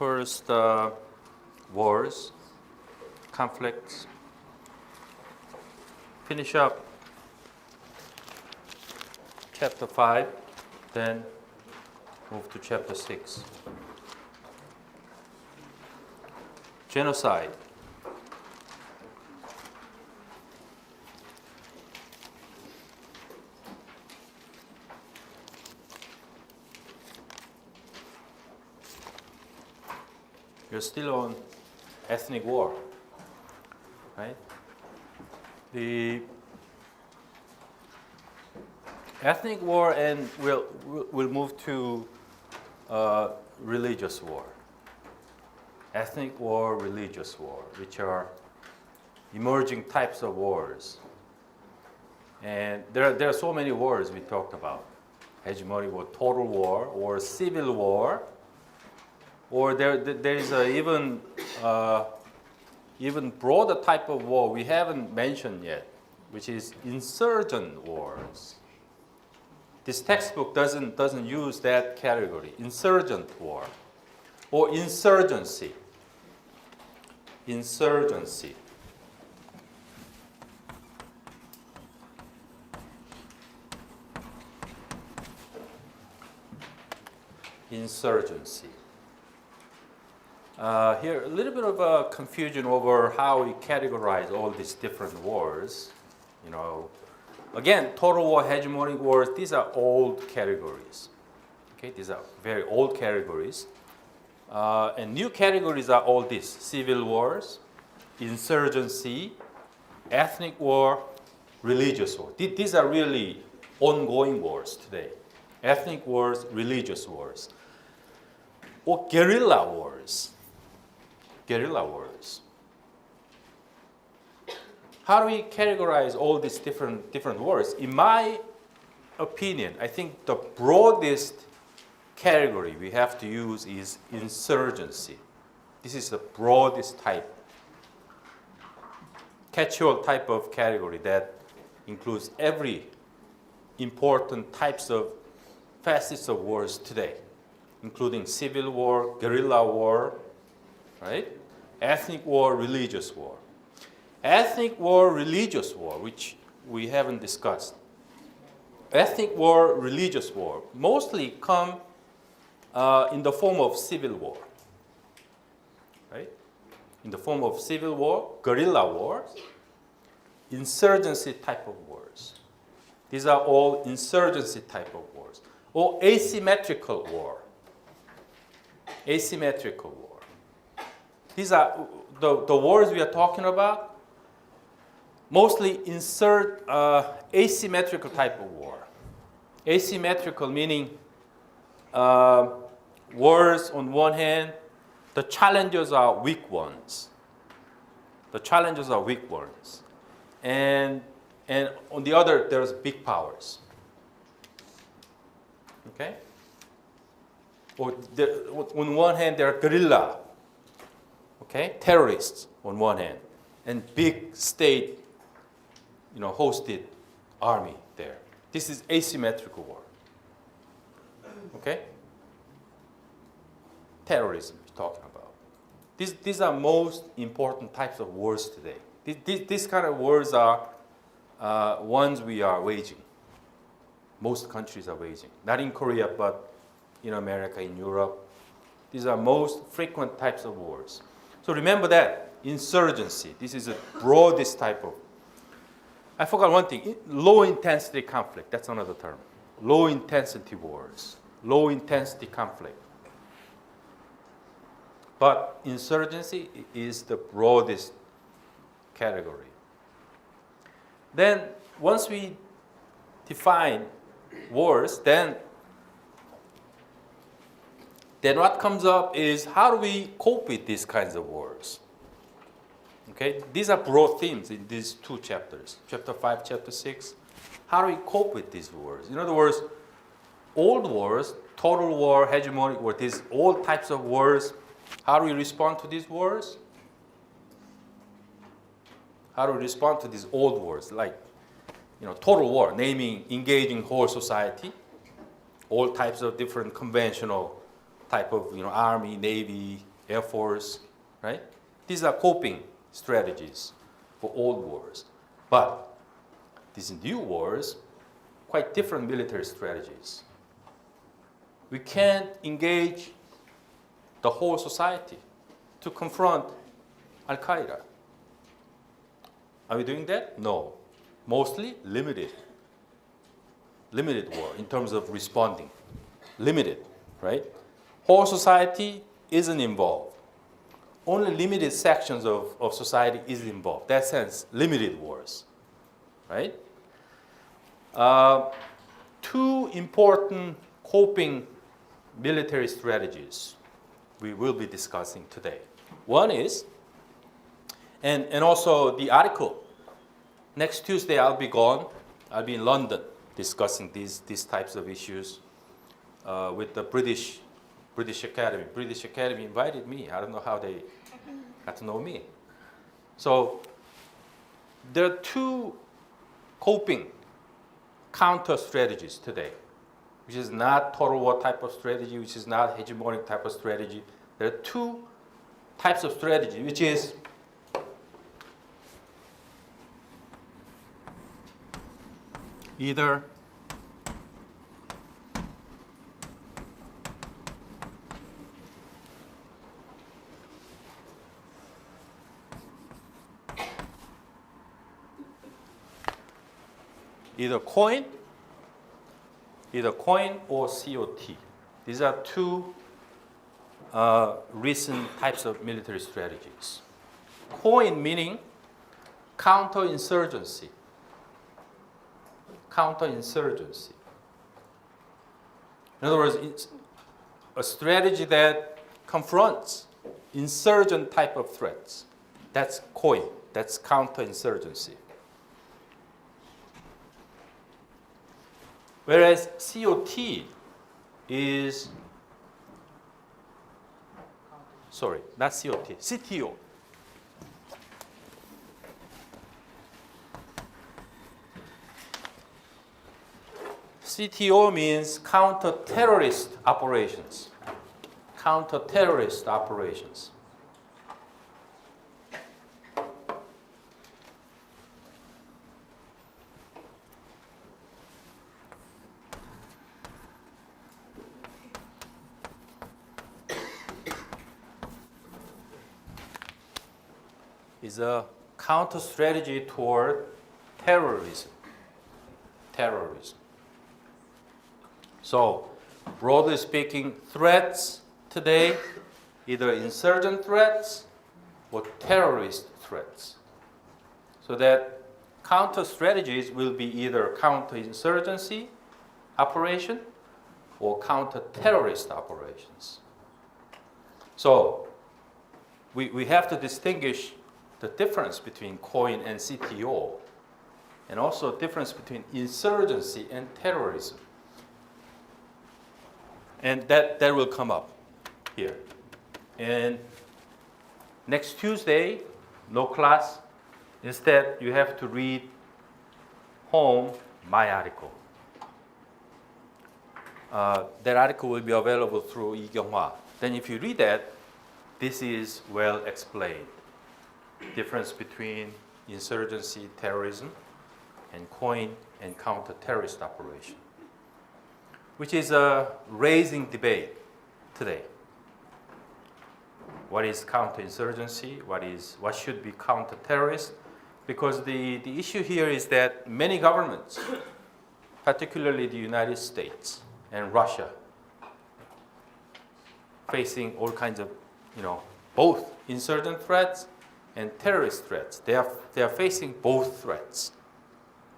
first wars, conflicts. Finish up chapter 5, then move to chapter 6. Genocide. You're still on ethnic war, right? The ethnic war, and we'll move to religious war. Ethnic war, religious war, which are emerging types of wars. And there are so many wars we talked about. Hegemonic war, total war, or civil war, or there is a even broader type of war we haven't mentioned yet, which is insurgent wars. This textbook doesn't use that category, insurgent war, or insurgency. Insurgency. Insurgency. Here, a little bit of a confusion over how we categorize all these different wars. You know, again, total war, hegemonic wars, these are old categories. Okay, these are very old categories. And new categories are all these: civil wars, insurgency, ethnic war, religious war. These are really ongoing wars today. Ethnic wars, religious wars, or guerrilla wars. Guerrilla wars. How do we categorize all these different wars? In my opinion, I think the broadest category we have to use is insurgency. This is the broadest type, catch-all type of category that includes every important types of facets of wars today, including civil war, guerrilla war, right? Ethnic war, religious war. Ethnic war, religious war, which we haven't discussed. Ethnic war, religious war mostly come in the form of civil war, right? In the form of civil war, guerrilla wars, insurgency type of wars. These are all insurgency type of wars. Or asymmetrical war. Asymmetrical war. These are the wars we are talking about, mostly asymmetrical type of war. Asymmetrical meaning wars on one hand, the challengers are weak ones. The challengers are weak ones. And on the other, there's big powers. Okay? Or on one hand, there are guerrilla, okay, terrorists on one hand, and big state, hosted army there. This is asymmetrical war. Okay? Terrorism we're talking about. These are most important types of wars today. These kind of wars are ones we are waging. Most countries are waging. Not in Korea, but in America, in Europe. These are most frequent types of wars. So remember that, insurgency. This is the broadest type of. I forgot one thing, low intensity conflict, that's another term. Low intensity wars, low intensity conflict. But insurgency is the broadest category. Then once we define wars, then what comes up is how do we cope with these kinds of wars? Okay, these are broad themes in these two chapters, chapter 5, chapter 6. How do we cope with these wars? In other words, old wars, total war, hegemonic war, these all types of wars, how do we respond to these wars? How do we respond to these old wars, like total war, naming engaging whole society, all types of different conventional type of army, navy, Air Force, right? These are coping strategies for old wars. But these new wars, quite different military strategies. We can't engage the whole society to confront Al-Qaeda. Are we doing that? No. Mostly limited war in terms of responding. Limited, right? Whole society isn't involved. Only limited sections of society is involved. That sense, limited wars, right? Two important coping military strategies we will be discussing today. One is, and also the article, next Tuesday I'll be gone. I'll be in London discussing these types of issues with the British Academy. British Academy invited me. I don't know how they got to know me. So there are two coping counter strategies today, which is not total war type of strategy, which is not hegemonic type of strategy. There are two types of strategy, which is either coin or COT. These are two recent types of military strategies. Coin meaning counterinsurgency. Counterinsurgency. In other words, it's a strategy that confronts insurgent type of threats. That's coin. That's counterinsurgency. Whereas COT is, sorry, not COT, CTO. CTO means counter-terrorist operations. Counter-terrorist operations. Is a counter strategy toward terrorism. Terrorism. So, broadly speaking, threats today, either insurgent threats or terrorist threats. So that counter strategies will be either counterinsurgency operation or counter-terrorist operations. So, we have to distinguish the difference between COIN and CTO, and also difference between insurgency and terrorism. And that will come up here. And next Tuesday, no class. Instead, you have to read home my article. That article will be available through Lee Kyung-hwa. Then if you read that, this is well explained. Difference between insurgency, terrorism, and COIN and counter-terrorist operation, which is a raising debate today. What is counterinsurgency? What should be counter-terrorist? Because the issue here is that many governments, particularly the United States and Russia, facing all kinds of, both insurgent threats and terrorist threats. They are facing both threats.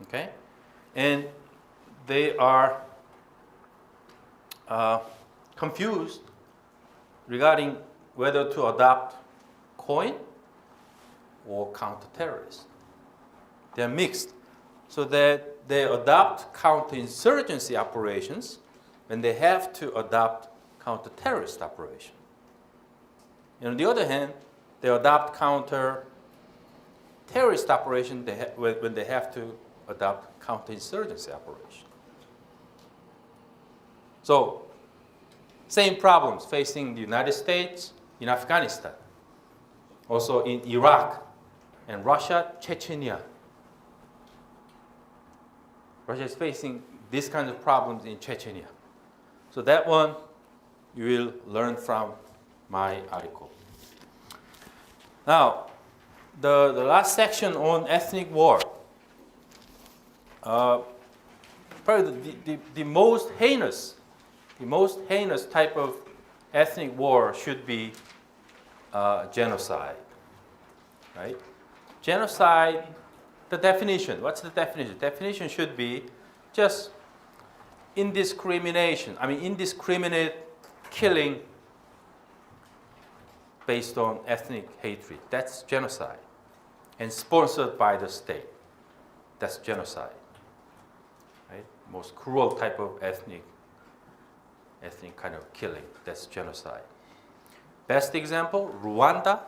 Okay? And they are confused regarding whether to adopt COIN or counter-terrorist. They're mixed, so that they adopt counter-insurgency operations when they have to adopt counter-terrorist operation. And on the other hand, they adopt counter-terrorist operation when they have to adopt counter-insurgency operation. So, same problems facing the United States in Afghanistan, also in Iraq, and Russia, Chechnya. Russia is facing these kinds of problems in Chechnya. So that one you will learn from my article. Now, the last section on ethnic war. Probably the most heinous type of ethnic war should be genocide, right? Genocide, the definition, what's the definition? The definition should be just indiscriminate killing based on ethnic hatred. That's genocide. And sponsored by the state. That's genocide. Right? Most cruel type of ethnic kind of killing. That's genocide. Best example, Rwanda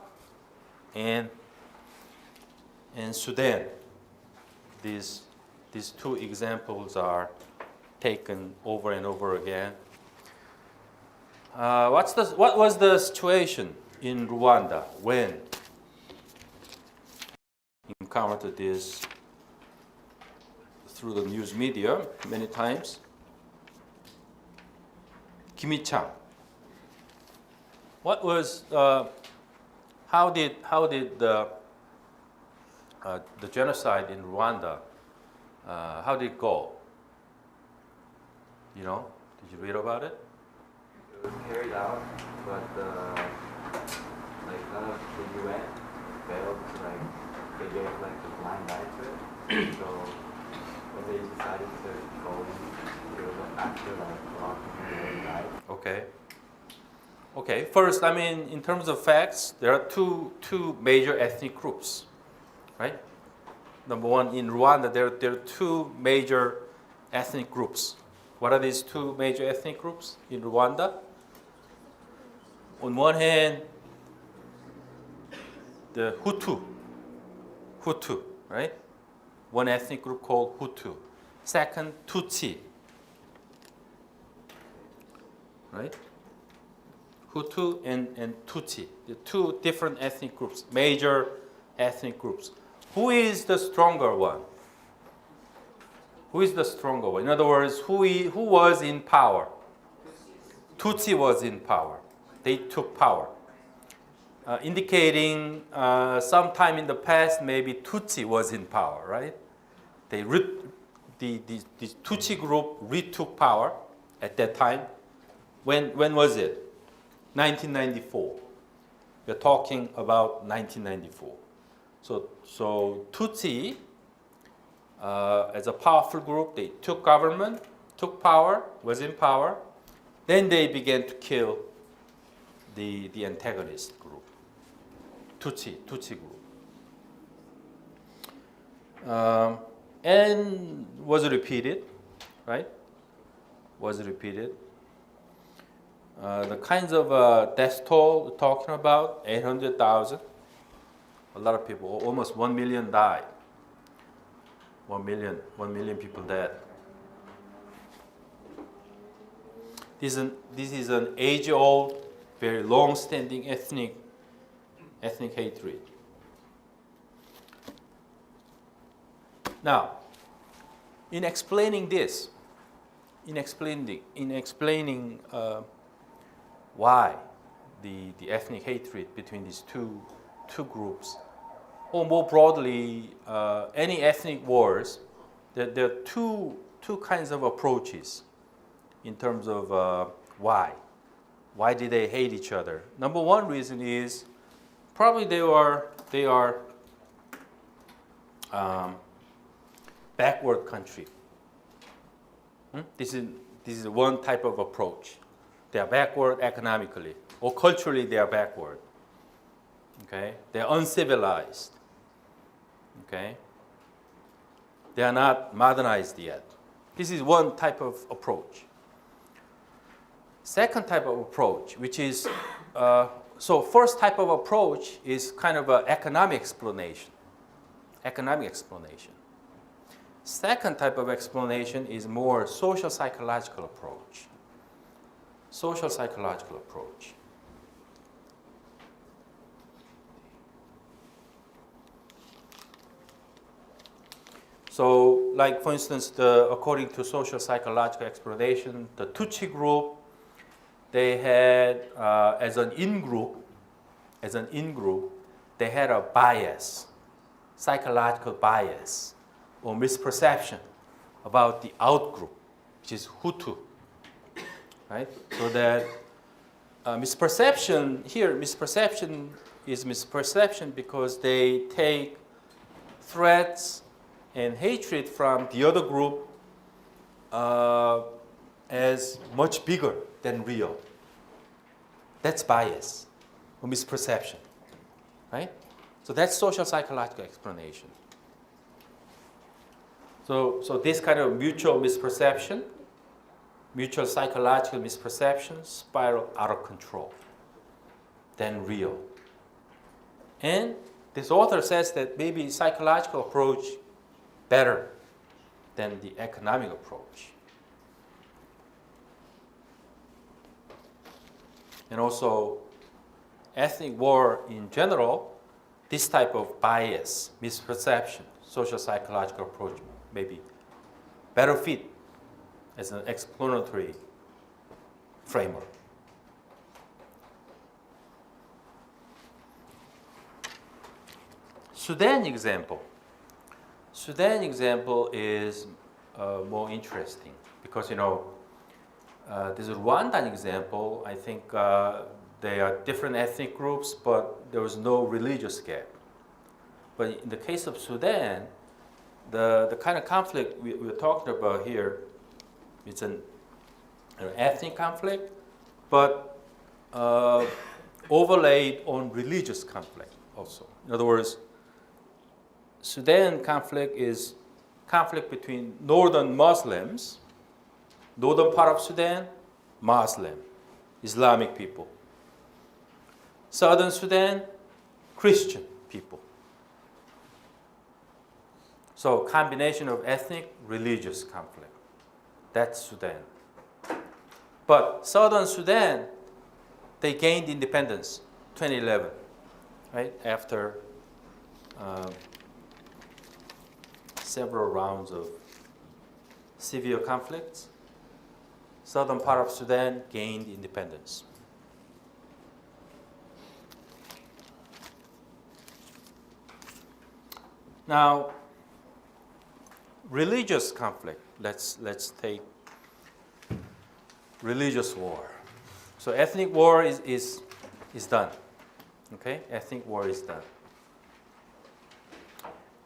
and Sudan. These two examples are taken over and over again. What was the situation in Rwanda when you encountered this through the news media many times? Kim Il-chang. What was how did the genocide in Rwanda how did it go? You know, did you read about it? It was carried out, but none of the UN failed to they gave a blind eye to it. So when they decided to go in, it was after blocking the eye. Okay. First, in terms of facts, there are two major ethnic groups, right? Number one, in Rwanda, there are two major ethnic groups. What are these two major ethnic groups in Rwanda? On one hand, the Hutu, right? One ethnic group called Hutu. Second, Tutsi, right? Hutu and Tutsi, the two different ethnic groups, major ethnic groups. Who is the stronger one? Who is the stronger one? In other words, who was in power? Tutsi was in power. They took power. Indicating sometime in the past, maybe Tutsi was in power, right? The Tutsi group retook power at that time. When was it? 1994. We're talking about 1994. So Tutsi, as a powerful group, they took government, took power, was in power. Then they began to kill the antagonist group, Tutsi group. And was repeated, right? Was repeated. The kinds of death toll we're talking about, 800,000. A lot of people, almost 1 million died. 1 million people dead. This is an age-old, very long-standing ethnic hatred. Now, in explaining this, in explaining why the ethnic hatred between these two groups, or more broadly, any ethnic wars, there are two kinds of approaches in terms of why. Why did they hate each other? Number one reason is probably they are backward country. This is one type of approach. They are backward economically, or culturally they are backward. Okay, they are uncivilized. Okay, they are not modernized yet. This is one type of approach. Second type of approach, which is so first type of approach is kind of an economic explanation. Second type of explanation is more social psychological approach. So, like for instance, according to social psychological explanation, the Tutsi group, they had as an in-group, they had a bias, psychological bias or misperception about the out-group, which is Hutu, right? So that misperception is misperception because they take threats and hatred from the other group as much bigger than real. That's bias or misperception, right? So that's social psychological explanation. So this kind of mutual misperception, mutual psychological misperception spiral out of control than real. And this author says that maybe psychological approach better than the economic approach. And also, ethnic war in general, this type of bias, misperception, social psychological approach maybe better fit as an explanatory framework. Sudan example. Sudan example is more interesting because, this Rwandan example, I think they are different ethnic groups, but there was no religious gap. But in the case of Sudan, the kind of conflict we're talking about here, it's an ethnic conflict, but overlaid on religious conflict also. In other words, Sudan conflict is conflict between northern Muslims, northern part of Sudan, Muslim, Islamic people. Southern Sudan, Christian people. So combination of ethnic, religious conflict. That's Sudan. But Southern Sudan, they gained independence 2011, right? After several rounds of severe conflicts, southern part of Sudan gained independence. Now, religious conflict. Let's take religious war. So ethnic war is done. Okay, ethnic war is done.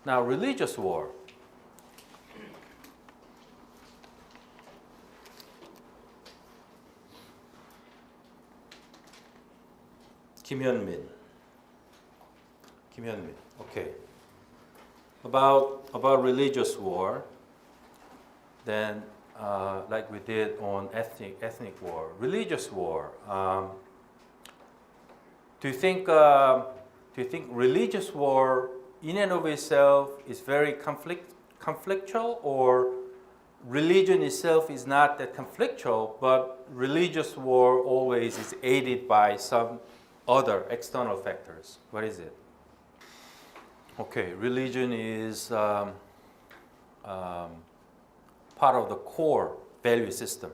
Now, religious war. Kim Hyun-min. Okay. About religious war, then like we did on ethnic war, religious war. Do you think religious war in and of itself is very conflictual, or religion itself is not that conflictual, but religious war always is aided by some other external factors? What is it? Okay, religion is part of the core value system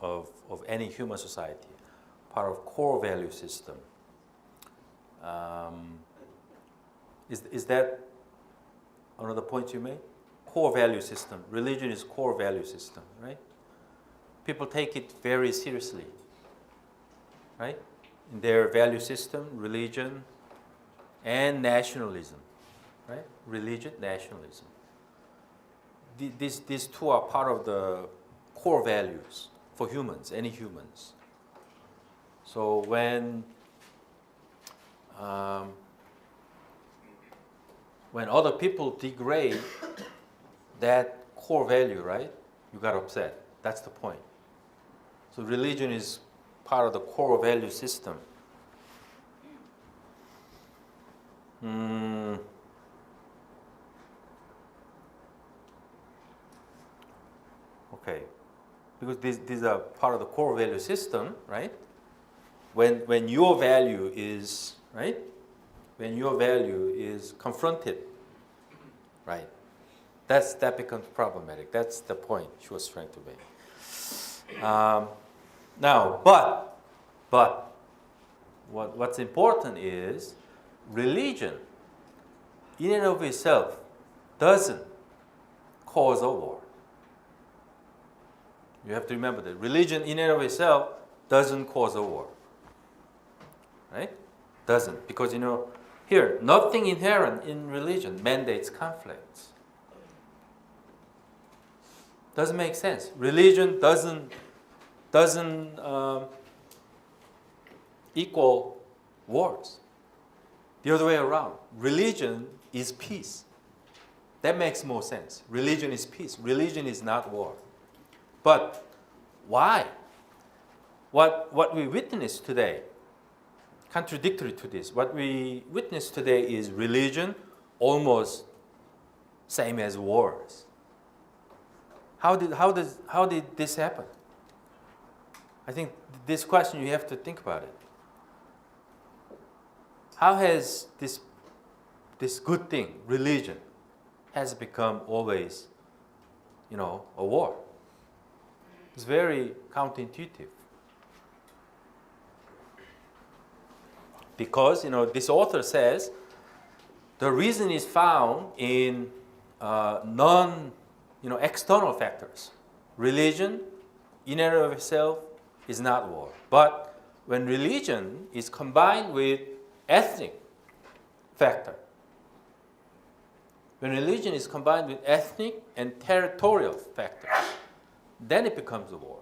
of any human society, part of core value system. Is that another point you made? Core value system. Religion is core value system, right? People take it very seriously, right? In their value system, religion and nationalism, right? Religion, nationalism. These two are part of the core values for humans, any humans. So when other people degrade that core value, right, you got upset. That's the point. So religion is part of the core value system. Okay, because these are part of the core value system, right? When your value is, right? When your value is confronted right? That becomes problematic. That's the point she was trying to make. Now, but what's important is religion in and of itself doesn't cause a war. You have to remember that religion in and of itself doesn't cause a war, right? Doesn't, because here nothing inherent in religion mandates conflicts. Doesn't make sense. Religion doesn't equal wars. The other way around. Religion is peace. That makes more sense. Religion is peace. Religion is not war. But why? What we witness today, contradictory to this, what we witness today is religion almost same as wars. How did this happen? I think this question you have to think about it. How has this good thing, religion, has become always, a war? It's very counterintuitive. Because, this author says the reason is found in external factors. Religion, in and of itself, is not war. But when religion is combined with ethnic factor, when religion is combined with ethnic and territorial factors, then it becomes a war.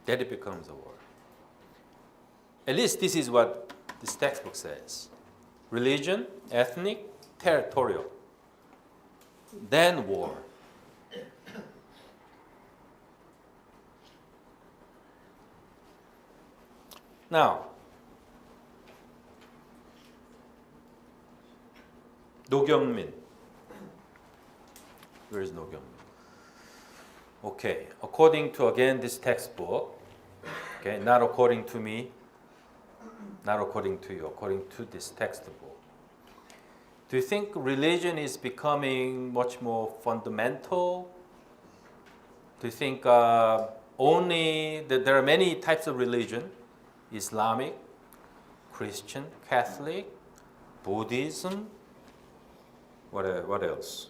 Then it becomes a war. At least this is what this textbook says. Religion, ethnic, territorial. Then war. Now, 노경민. Where is 노경민? Okay, according to again this textbook, okay, not according to me, not according to you, according to this textbook. Do you think religion is becoming much more fundamental? Do you think only that there are many types of religion? Islamic, Christian, Catholic, Buddhism, what else?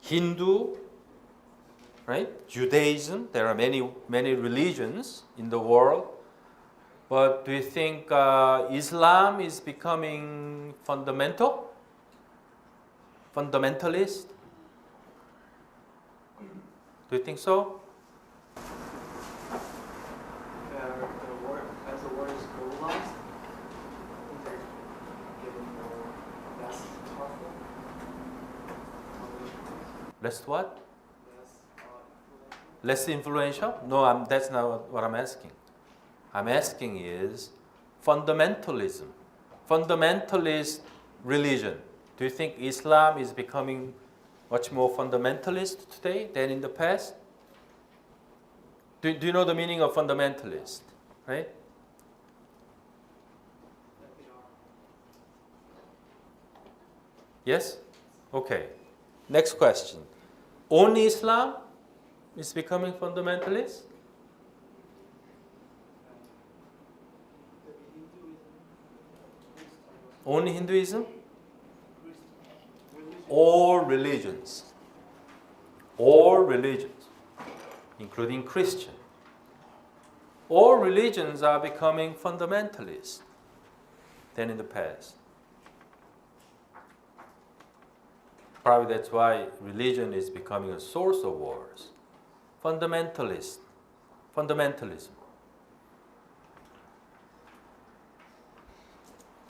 Hindu, right? Judaism. There are many religions in the world. But do you think Islam is becoming fundamentalist? Do you think so? As the wars go along, they're getting less powerful. Less what? Less Less influential? No, that's not what I'm asking. I'm asking is fundamentalism, fundamentalist religion. Do you think Islam is becoming much more fundamentalist today than in the past? Do you know the meaning of fundamentalist, right? Yes? Okay. Next question. Only Islam is becoming fundamentalist? Only Hinduism? All religions, including Christian. All religions are becoming fundamentalist than in the past. Probably that's why religion is becoming a source of wars. Fundamentalism.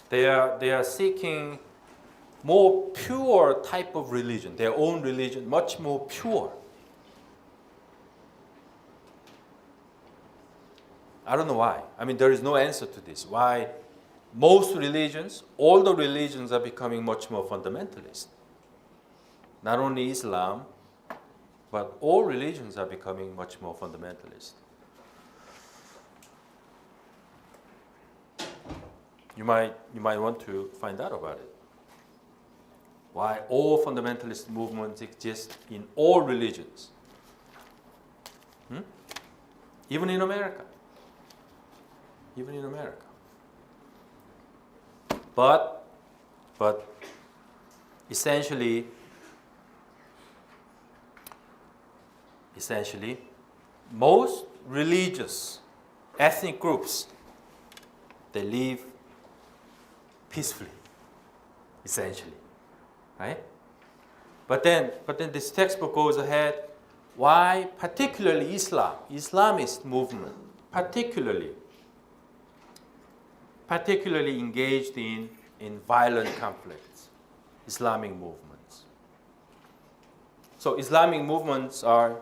They are seeking more pure type of religion, their own religion, much more pure. I don't know why. I mean, there is no answer to this. Why most religions, all the religions are becoming much more fundamentalist. Not only Islam, but all religions are becoming much more fundamentalist. You might want to find out about it. Why all fundamentalist movements exist in all religions. Even in America. Even in America. But essentially, most religious ethnic groups, they live peacefully, essentially, right? But then this textbook goes ahead. Why particularly Islamist movement, particularly engaged in violent conflicts, Islamic movements. So Islamic movements are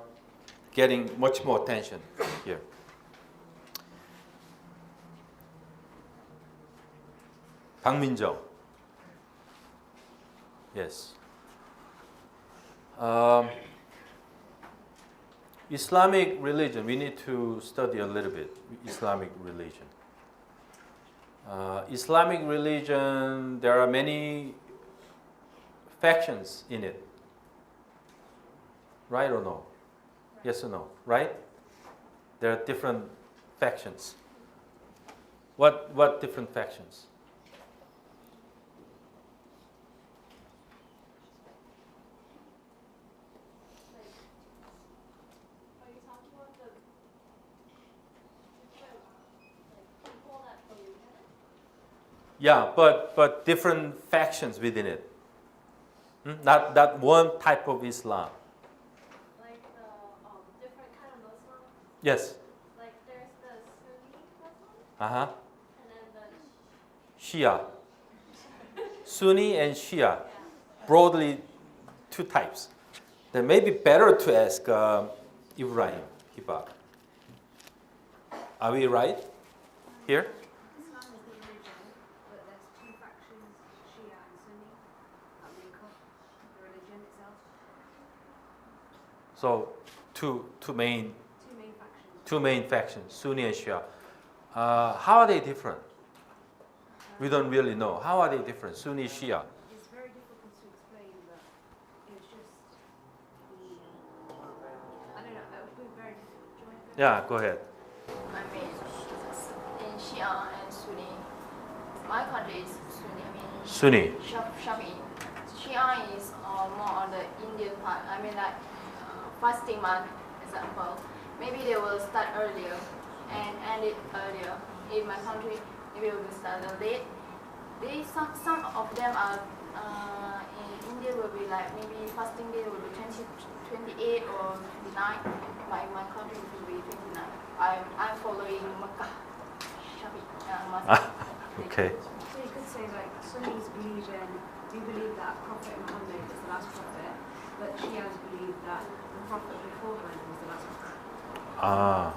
getting much more attention here. 박민정. Yes. Islamic religion, we need to study a little bit Islamic religion. Islamic religion, there are many factions in it. Right or no? Yes or no? Right? There are different factions. What different factions? Are you talking about the different people that believe in it? Yeah, but different factions within it. Not one type of Islam. Like the different kind of Muslim? Yes. Like there's the Sunni Muslim Uh-huh. and then the Shia. Sunni and Shia. Broadly two types. Then maybe better to ask Ibrahim Kiba. Are we right here? Islam is the religion, but there's two factions, Shia and Sunni, that make up the religion itself. So two main Two main factions. factions, Sunni and Shia. How are they different? We don't really know. How are they different, Sunni, Shia? It's very difficult to explain, but it's just I don't know, it would be very difficult. Do you want to go? Yeah, go ahead. I mean, in Shia and Sunni, my country is Sunni. I mean, Sunni. Shafi'i. Shia is more on the Indian part. I mean, like fasting month, example. Maybe they will start earlier and end it earlier. In my country, maybe it will start late. Some of them are in India will be like maybe fasting day will be 28 or 29. But in my country it will be 29. I'm following Makkah. Okay. So you could say like Sunnis we believe that Prophet Muhammad is the last prophet, but Shias believe that the prophet beforehand was the last prophet. Ah.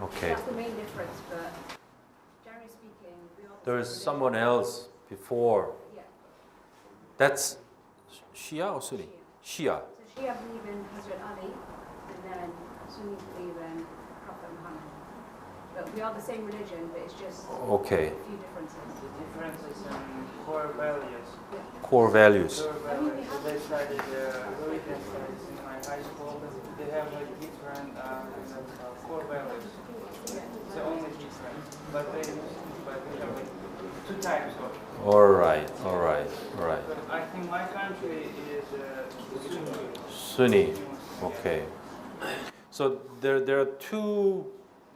Okay. That's the main difference, but generally speaking, we all There's someone else before. Yeah. That's Shia or Sunni? Shia. So Shia believe in Hazrat Ali, and then Sunnis believe in Prophet Muhammad. But we are the same religion, but it's just Okay. a few differences. The differences in core values. Core values. Core values. They studied religion studies in my high school. They have like different core values. It's the only difference. But they have like two types of. All right. But I think my country is Sunni. Sunni. Okay. So there are two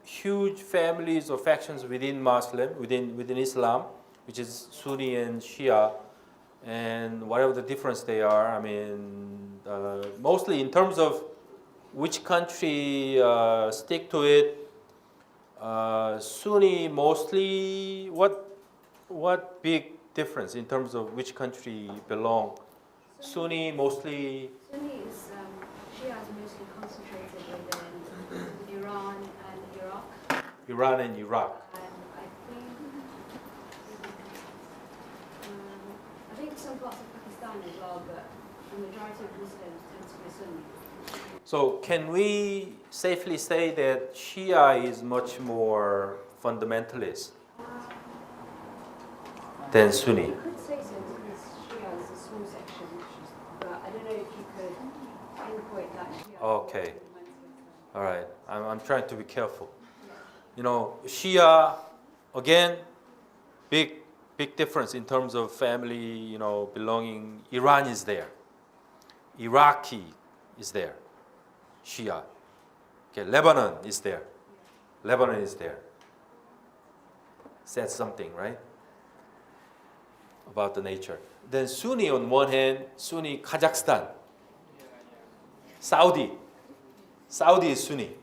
huge families or factions within within Islam, which is Sunni and Shia, and whatever the difference they are, I mean, mostly in terms of which country stick to it. Sunni mostly. What big difference in terms of which country belong? Sunni mostly. Sunni is Shia is mostly concentrated within Iran and Iraq. Iran and Iraq. And I think some parts of Pakistan as well, but the majority of Muslims tend to be Sunni. So can we safely say that Shia is much more fundamentalist? then Sunni. You could say so because Shia is a small section, but I don't know if you could pinpoint that Shia. Okay. All right. I'm trying to be careful. You know, Shia, again, big difference in terms of family, you know, belonging. Iran is there. Iraqi is there. Shia. Okay, Lebanon is there. Lebanon is there. Says something, right? About the nature. Then Sunni on one hand, Sunni Kazakhstan. Saudi is Sunni.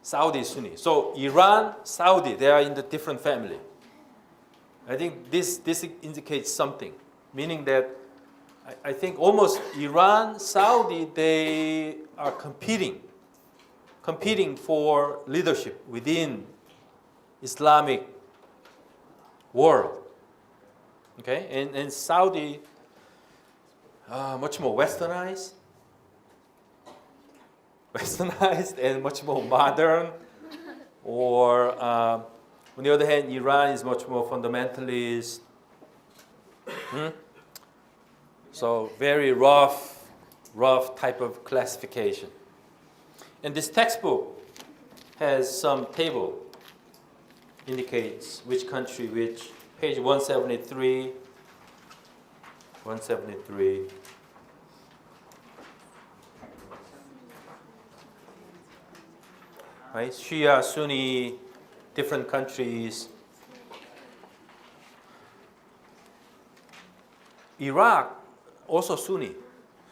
Saudi is Sunni. So Iran, Saudi, they are in the different family. I think this indicates something, meaning that I think almost Iran, Saudi, they are competing for leadership within Islamic world. Okay, and Saudi much more westernized and much more modern, or on the other hand, Iran is much more fundamentalist. So very rough type of classification. And this textbook has some table, indicates which country, which page 173. Right? Shia, Sunni, different countries. Iraq, also Sunni.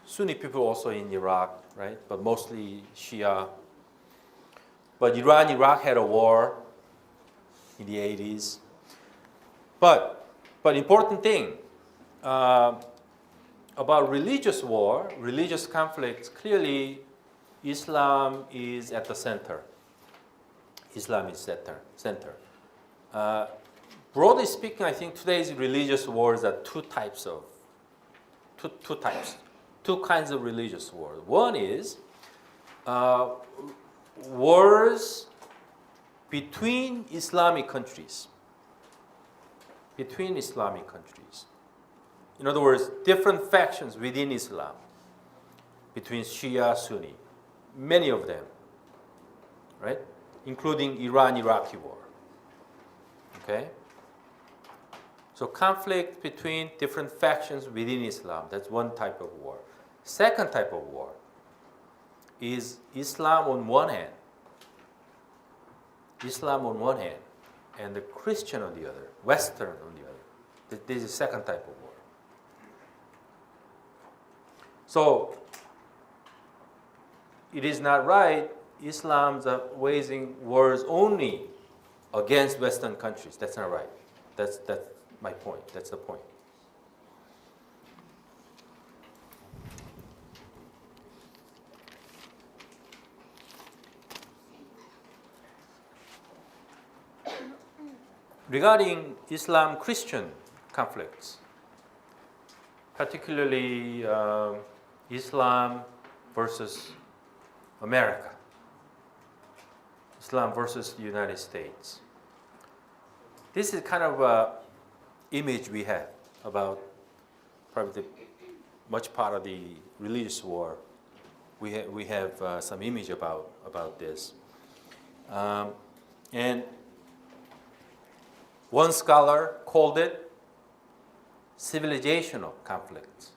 Sunni people also in Iraq, right? But mostly Shia. But Iran, Iraq had a war in the 80s. But important thing about religious war, religious conflicts, clearly Islam is at the center. Islam is center. Broadly speaking, I think today's religious wars are two kinds of religious wars. One is wars between Islamic countries. In other words, different factions within Islam, between Shia, Sunni, many of them, right? Including Iran-Iraqi war. Okay? So conflict between different factions within Islam, that's one type of war. Second type of war is Islam on one hand, and the Christian on the other, Western on the other. This is the second type of war. So it is not right Islam's waging wars only against Western countries. That's not right. That's my point. That's the point. Regarding Islam-Christian conflicts, particularly Islam versus America, Islam versus the United States. This is kind of an image we have about probably much part of the religious war. We have some image about this. And one scholar called it civilizational conflicts.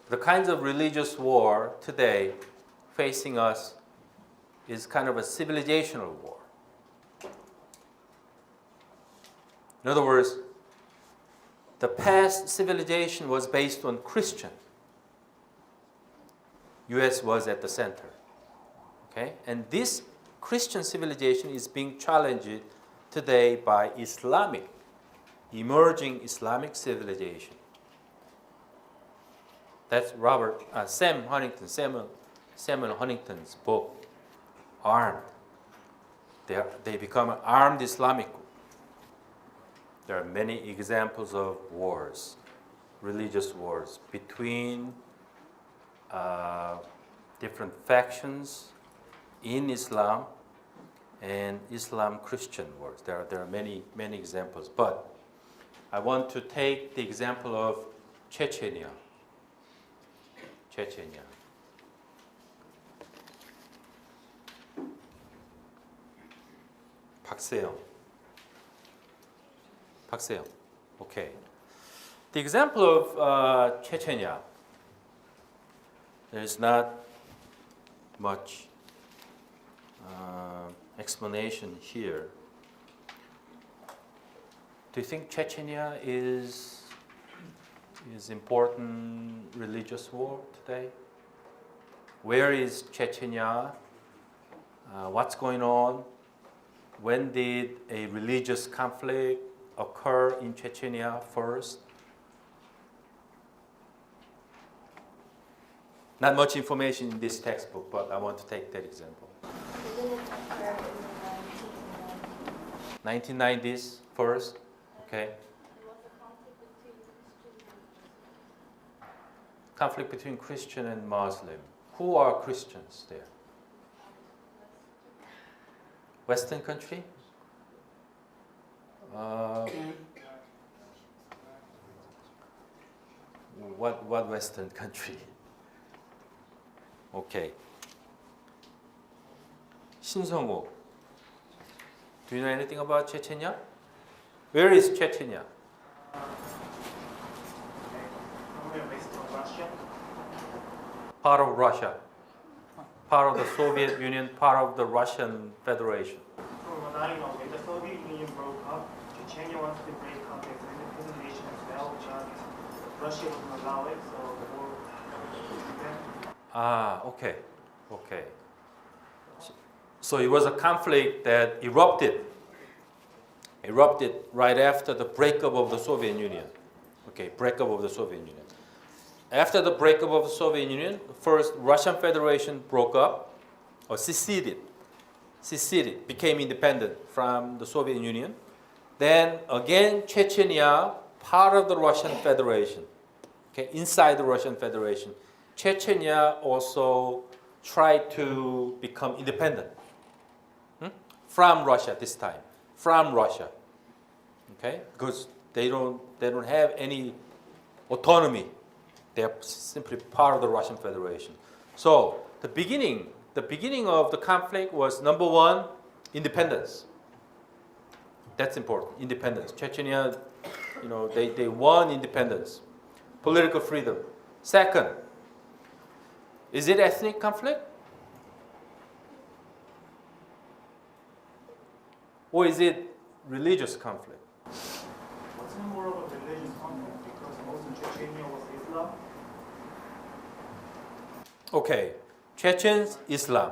The kinds of religious war today facing us is kind of a civilizational war. In other words, the past civilization was based on Christian. U.S. was at the center. Okay? And this Christian civilization is being challenged today by emerging Islamic civilization. That's Samuel Huntington's book, Armed. They become an armed Islamic group. There are many examples of wars, religious wars, between different factions in Islam, and Islam-Christian wars. There are many examples, but I want to take the example of Chechnya. Chechnya. 박세영. 박세영. Okay. The example of Chechnya, there is not much explanation here. Do you think Chechnya is important religious war today? Where is Chechnya? What's going on? When did a religious conflict occur in Chechnya first? Not much information in this textbook, but I want to take that example. It didn't occur in the 1990s. 1990s first, okay. There was a Conflict between Christian and Muslim. Who are Christians there? Western country? What Western country? Okay. 신성우, do you know anything about Chechnya? Where is Chechnya? Somewhere based on Russia. Part of Russia, part of the Soviet Union, part of the Russian Federation. From what I know, when the Soviet Union broke up, Chechnya wanted to break up as an independent nation as well, but Russia wouldn't allow it, so the war began. Ah, okay. So it was a conflict that erupted right after the breakup of the Soviet Union. Okay, breakup of the Soviet Union. After the breakup of the Soviet Union, first Russian Federation broke up, or seceded, became independent from the Soviet Union. Then again, Chechnya, part of the Russian Federation, okay, inside the Russian Federation, Chechnya also tried to become independent from Russia this time, from Russia, okay, because they don't have any autonomy. They are simply part of the Russian Federation. So the beginning of the conflict was, number one, independence. That's important, independence. Chechnya, they won independence, political freedom. Second, is it ethnic conflict? Or is it religious conflict? Wasn't more of a religious conflict because most of Chechnya was Islam. Okay, Chechens, Islam.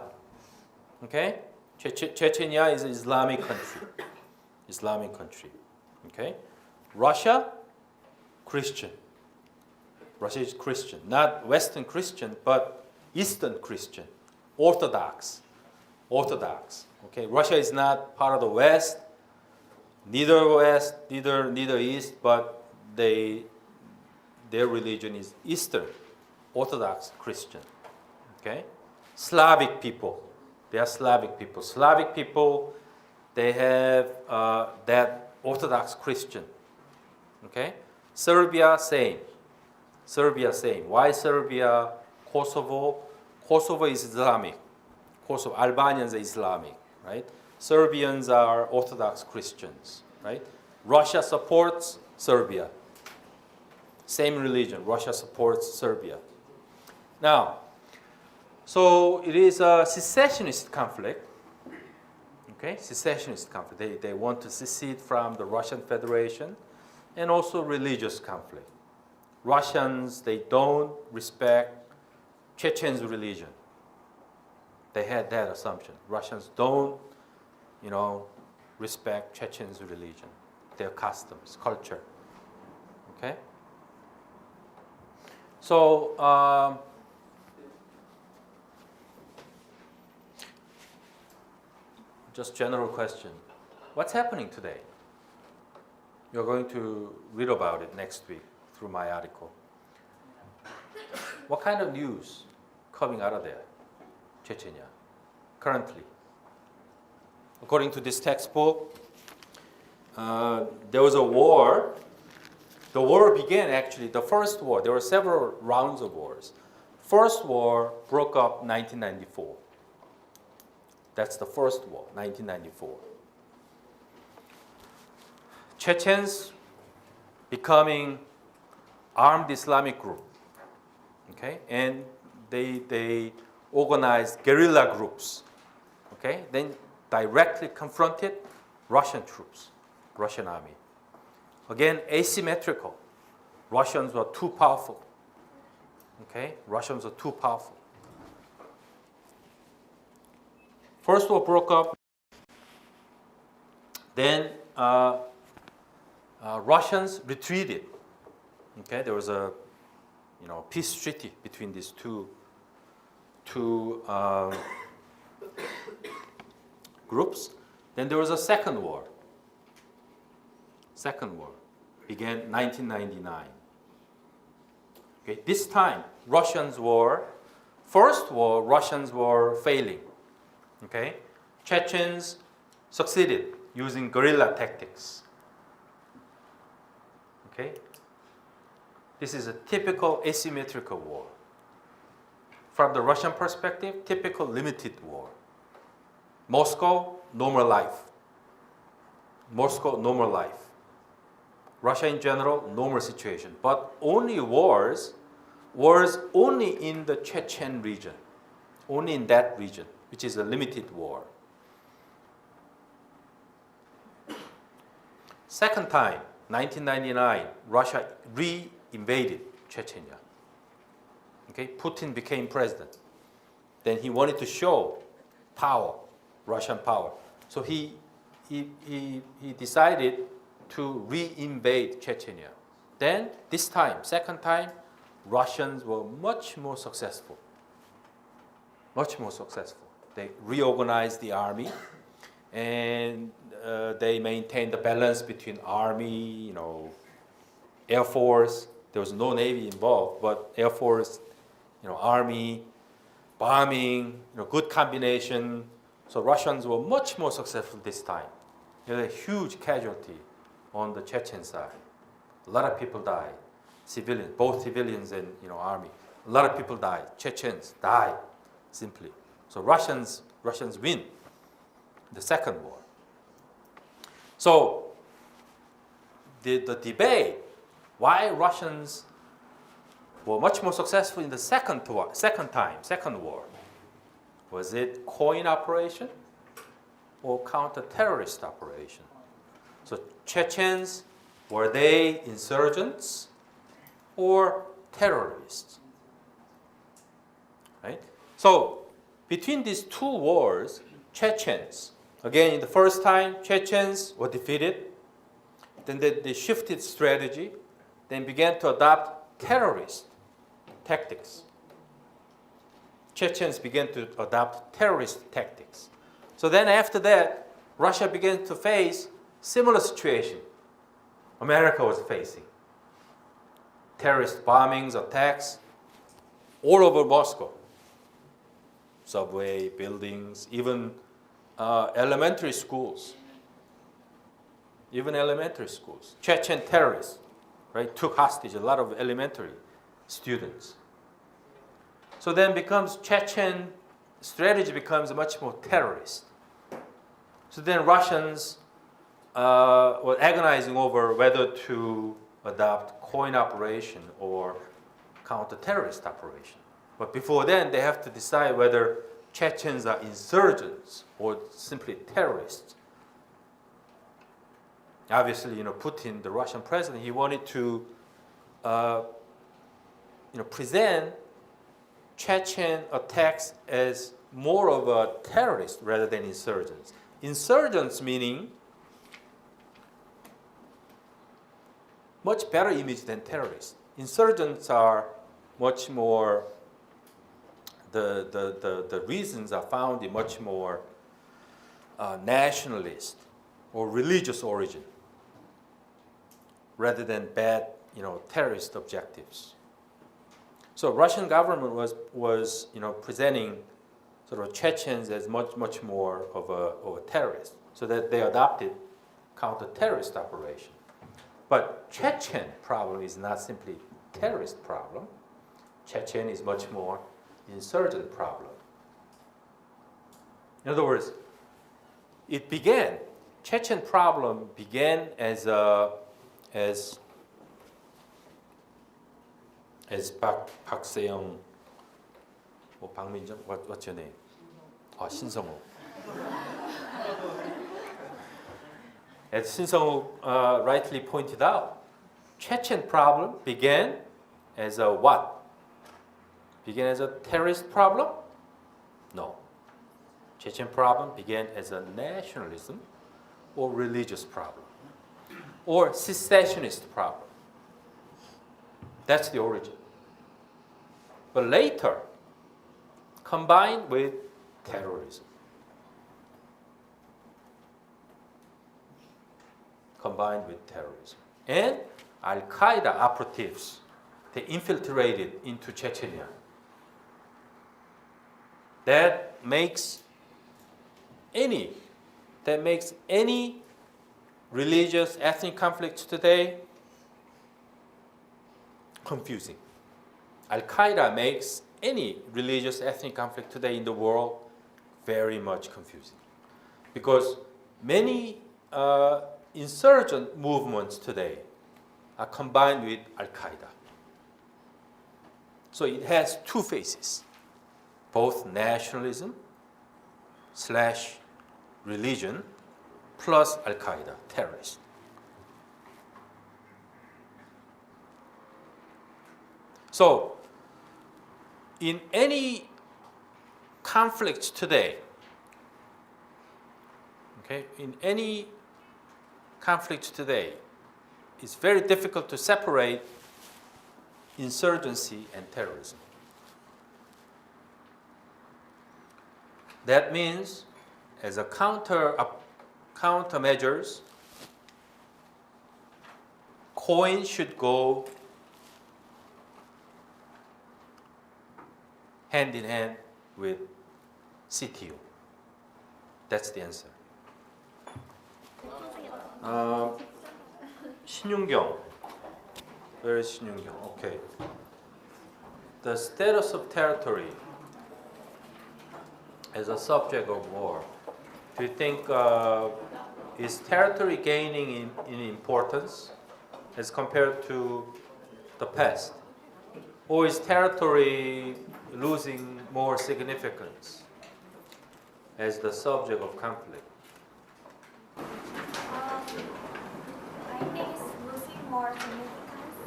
Okay, Chechnya is an Islamic country. Islamic country. Okay, Russia, Christian. Russia is Christian, not Western Christian, but Eastern Christian, Orthodox. Okay, Russia is not part of the West, neither East, but their religion is Eastern, Orthodox Christian. Okay, Slavic people, they are Slavic people. Slavic people, they have that Orthodox Christian. Okay, Serbia, same. Why Serbia? Kosovo is Islamic. Albanians are Islamic, right? Serbians are Orthodox Christians, right? Russia supports Serbia. Same religion. Russia supports Serbia. Now, so it is a secessionist conflict. Okay, secessionist conflict. They want to secede from the Russian Federation, and also religious conflict. Russians, they don't respect Chechen's religion. They had that assumption. Russians don't, respect Chechen's religion, their customs, culture. Okay? So, just general question. What's happening today? You're going to read about it next week through my article. What kind of news coming out of there, Chechnya, currently? according to this textbook, there was a war. The war began actually, the first war, there were several rounds of wars. First war broke up 1994. That's the first war, 1994. Chechens becoming armed Islamic group, okay, and they organized guerrilla groups, okay, then directly confronted Russian troops, Russian army. Again, asymmetrical. Russians were too powerful, okay, Russians were too powerful. First war broke up, then Russians retreated. Okay, there was a peace treaty between these two groups. Then there was a second war. Second war began 1999. Okay, this time Russians were failing. Okay, Chechens succeeded using guerrilla tactics. Okay, this is a typical asymmetrical war. From the Russian perspective, typical limited war. Moscow, normal life. Moscow, normal life. Russia in general, normal situation. But only wars only in the Chechen region. Only in that region, which is a limited war. Second time, 1999, Russia re-invaded Chechnya. Okay, Putin became president. Then he wanted to show power, Russian power. So he decided to re-invade Chechnya. Then this time, second time, Russians were much more successful. Much more successful. They reorganized the army, and they maintained the balance between army, Air Force. There was no Navy involved, but Air Force, army, bombing, good combination. So Russians were much more successful this time. There was a huge casualty on the Chechen side. A lot of people died, civilians, both civilians and army. A lot of people died. Chechens died simply. So Russians win the second war. So the debate why Russians were much more successful in the second war. Was it coin operation or counter-terrorist operation? So Chechens, were they insurgents or terrorists? Right? So between these two wars, Chechens, again, in the first time, Chechens were defeated. Then they shifted strategy, then began to adopt terrorist tactics. Chechens began to adopt terrorist tactics. So then after that, Russia began to face similar situation America was facing. Terrorist bombings, attacks, all over Moscow. Subway, buildings, even elementary schools. Even elementary schools. Chechen terrorists, right, took hostage a lot of elementary students. So then Chechen strategy becomes much more terrorist. So then Russians were agonizing over whether to adopt coin operation or counter-terrorist operation. But before then, they have to decide whether Chechens are insurgents or simply terrorists. Obviously, Putin, the Russian president, he wanted to, present Chechen attacks as more of a terrorist rather than insurgents. Insurgents meaning much better image than terrorists. Insurgents are much more, the reasons are found in much more nationalist or religious origin rather than bad, terrorist objectives. So Russian government was presenting sort of Chechens as much more of a terrorist, so that they adopted counter-terrorist operation. But Chechen problem is not simply terrorist problem. Chechen is much more insurgent problem. In other words, Chechen problem began as 박세영, 박민정, what's your name? 신성호. As Shin-Sung rightly pointed out, Chechen problem began as a what? Began as a terrorist problem? No. Chechen problem began as a nationalism or religious problem or secessionist problem. That's the origin. But later, combined with terrorism. And Al-Qaeda operatives, they infiltrated into Chechnya. That makes any religious ethnic conflicts today confusing. Al-Qaeda makes any religious ethnic conflict today in the world very much confusing. Because many insurgent movements today are combined with Al-Qaeda. So it has two faces, both nationalism / religion plus Al-Qaeda, terrorist. So in any conflict today, it's very difficult to separate insurgency and terrorism. That means, as a countermeasures, coin should go hand in hand with CTO. That's the answer. 신윤경. Where is 신윤경? Okay. The status of territory as a subject of war. Do you think is territory gaining in importance as compared to the past? Or is territory losing more significance as the subject of conflict? I think it's losing more significance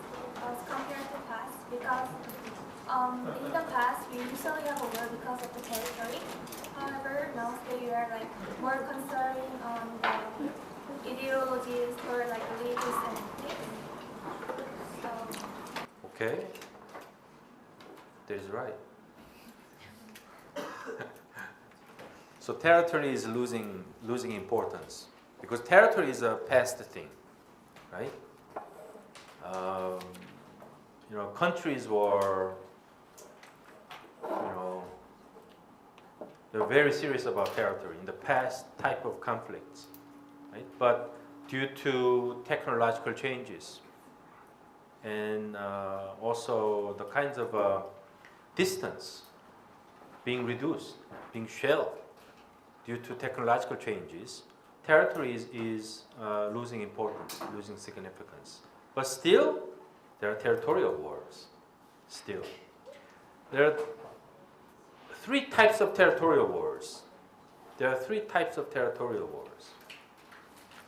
as compared to past because in the past we usually have a war because of the territory. However, now they are like more concerning on the ideologies or like religious and things. So. Okay, that is right. So territory is losing importance because territory is a past thing, right? Countries were, they're very serious about territory in the past type of conflicts, right? But due to technological changes and also the kinds of distance being reduced, being shelved due to technological changes, territory is losing importance, losing significance. But still, there are territorial wars. Still. There are three types of territorial wars.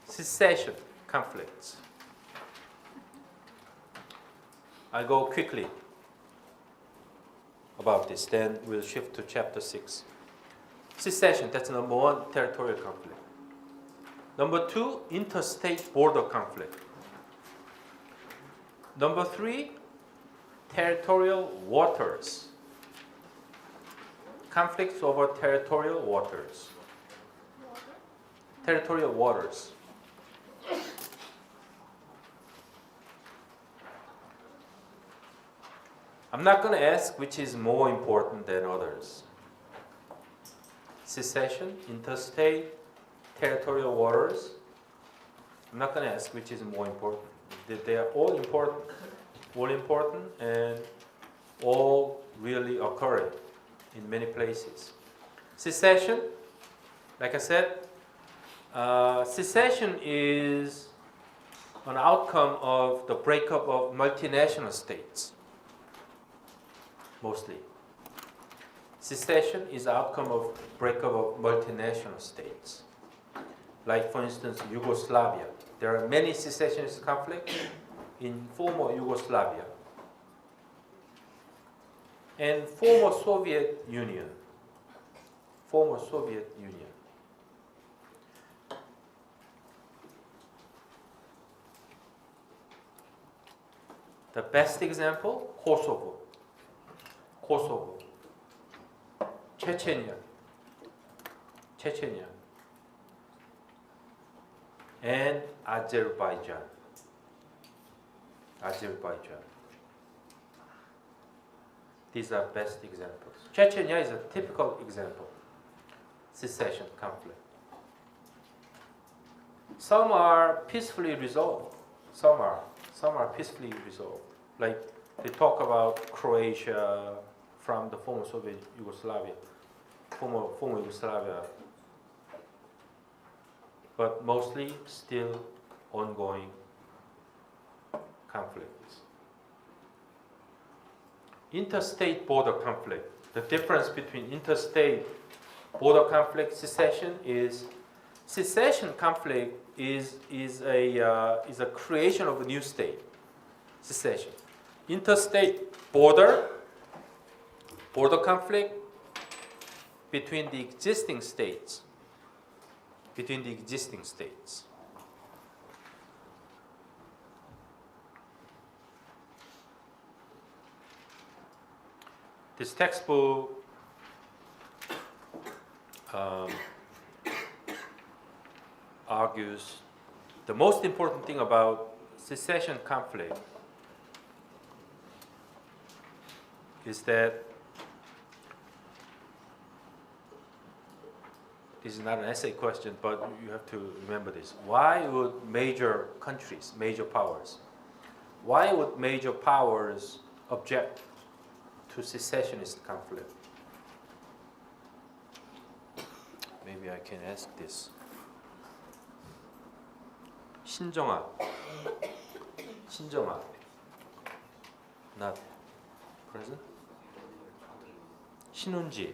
Secession conflicts. I'll go quickly about this, then we'll shift to chapter 6. Secession, that's number one, territorial conflict. Number two, interstate border conflict. Number three, territorial waters. Conflicts over territorial waters. Territorial waters. I'm not going to ask which is more important than others. secession, interstate, territorial waters. I'm not going to ask which is more important. They are all important, and all really occurring in many places. Secession, like I said, secession is an outcome of the breakup of multinational states, mostly. Secession is the outcome of breakup of multinational states. Like, for instance, Yugoslavia. There are many secessionist conflicts in former Yugoslavia and former Soviet Union. Former Soviet Union. The best example, Kosovo. Kosovo. Chechnya. Chechnya. And Azerbaijan. Azerbaijan. These are best examples. Chechnya is a typical example. Secession conflict. Some are peacefully resolved. Some are peacefully resolved. Like they talk about Croatia from the former Soviet Yugoslavia, former Yugoslavia, but mostly still ongoing conflicts. Interstate border conflict. The difference between interstate border conflict, secession is secession conflict is a creation of a new state. Secession. Interstate border conflict between the existing states. Between the existing states. This textbook argues the most important thing about secession conflict is that this is not an essay question, but you have to remember this. Why would major countries, major powers, why would major powers object to secessionist conflict? Maybe I can ask this. 신정아, not present. 신운지.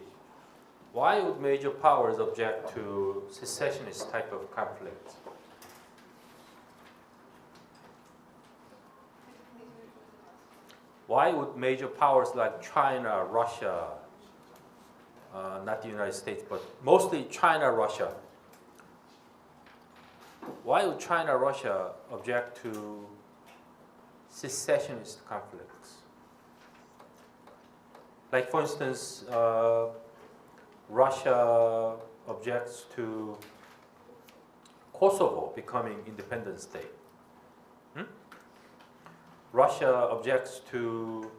Why would major powers object to secessionist type of conflict? Why would major powers like China, Russia, not the United States, but mostly China, Russia, why would China, Russia object to secessionist conflicts? Like, for instance, Russia objects to Kosovo becoming independent state. Russia objects to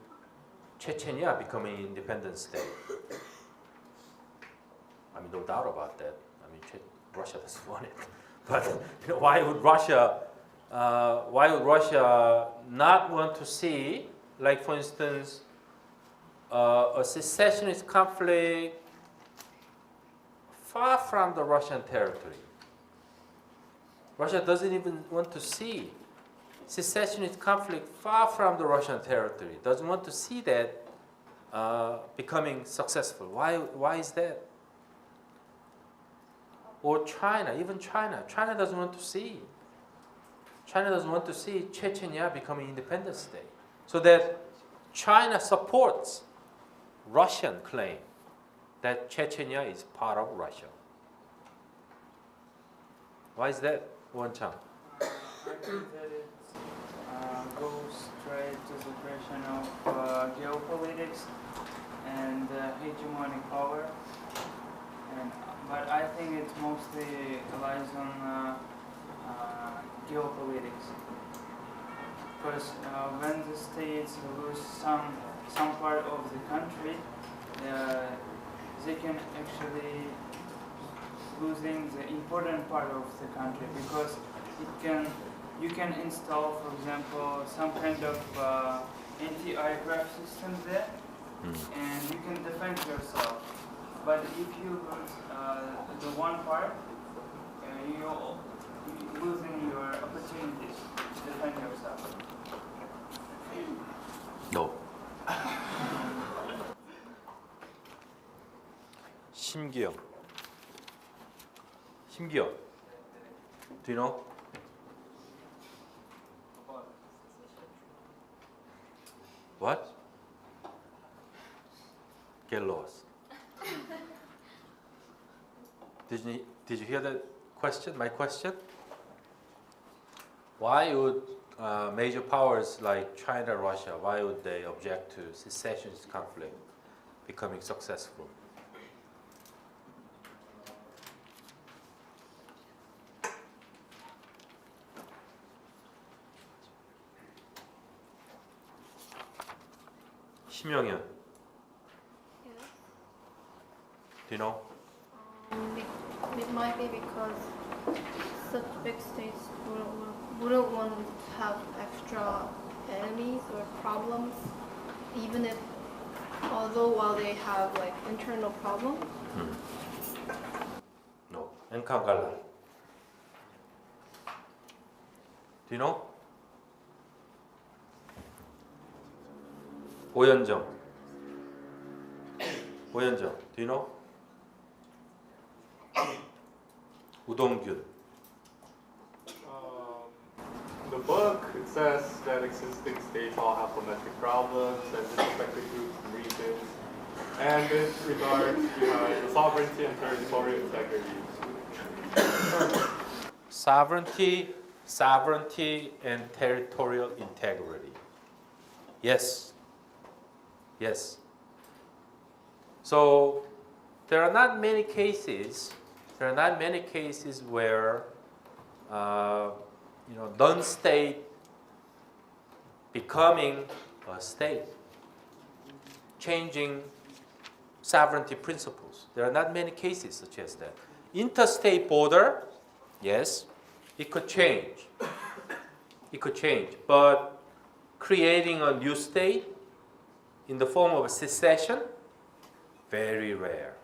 Chechnya becoming independent state. I mean, no doubt about that. I mean, Russia doesn't want it. But why would Russia not want to see, like, for instance, a secessionist conflict far from the Russian territory? Russia doesn't even want to see secessionist conflict far from the Russian territory. Doesn't want to see that becoming successful. Why is that? Or China, even China. China doesn't want to see. China doesn't want to see Chechnya becoming independent state. So that China supports Russian claim that Chechnya is part of Russia. Why is that, Won-Chang? I think that it goes straight to the question of geopolitics and hegemonic power. But I think it mostly relies on geopolitics. Because when the states lose some part of the country, they can actually losing the important part of the country, because you can install, for example, some kind of anti-aircraft system there, and you can defend yourself. But if you lose the one part, you're losing your opportunities to defend yourself. No. 심기영. 심기영. Do you know? What? Get lost. Did you hear the question? My question? Why would major powers like China, Russia, why would they object to secessionist conflict becoming successful? 심영현. Do you know? It might be because such big states wouldn't want to have extra enemies or problems, even if, although while they have like internal problems. No. 엔칸갈라. Do you know? 오현정. 오현정. Do you know? 우동균. The book, it says that existing states all have domestic problems and disaffected groups and regions. And in regards to sovereignty and territorial integrity. Sovereignty and territorial integrity. Yes. Yes. So there are not many cases. There are not many cases where non-state becoming a state, changing sovereignty principles. There are not many cases such as that. Interstate border, yes, it could change. It could change, but creating a new state in the form of secession, very rare.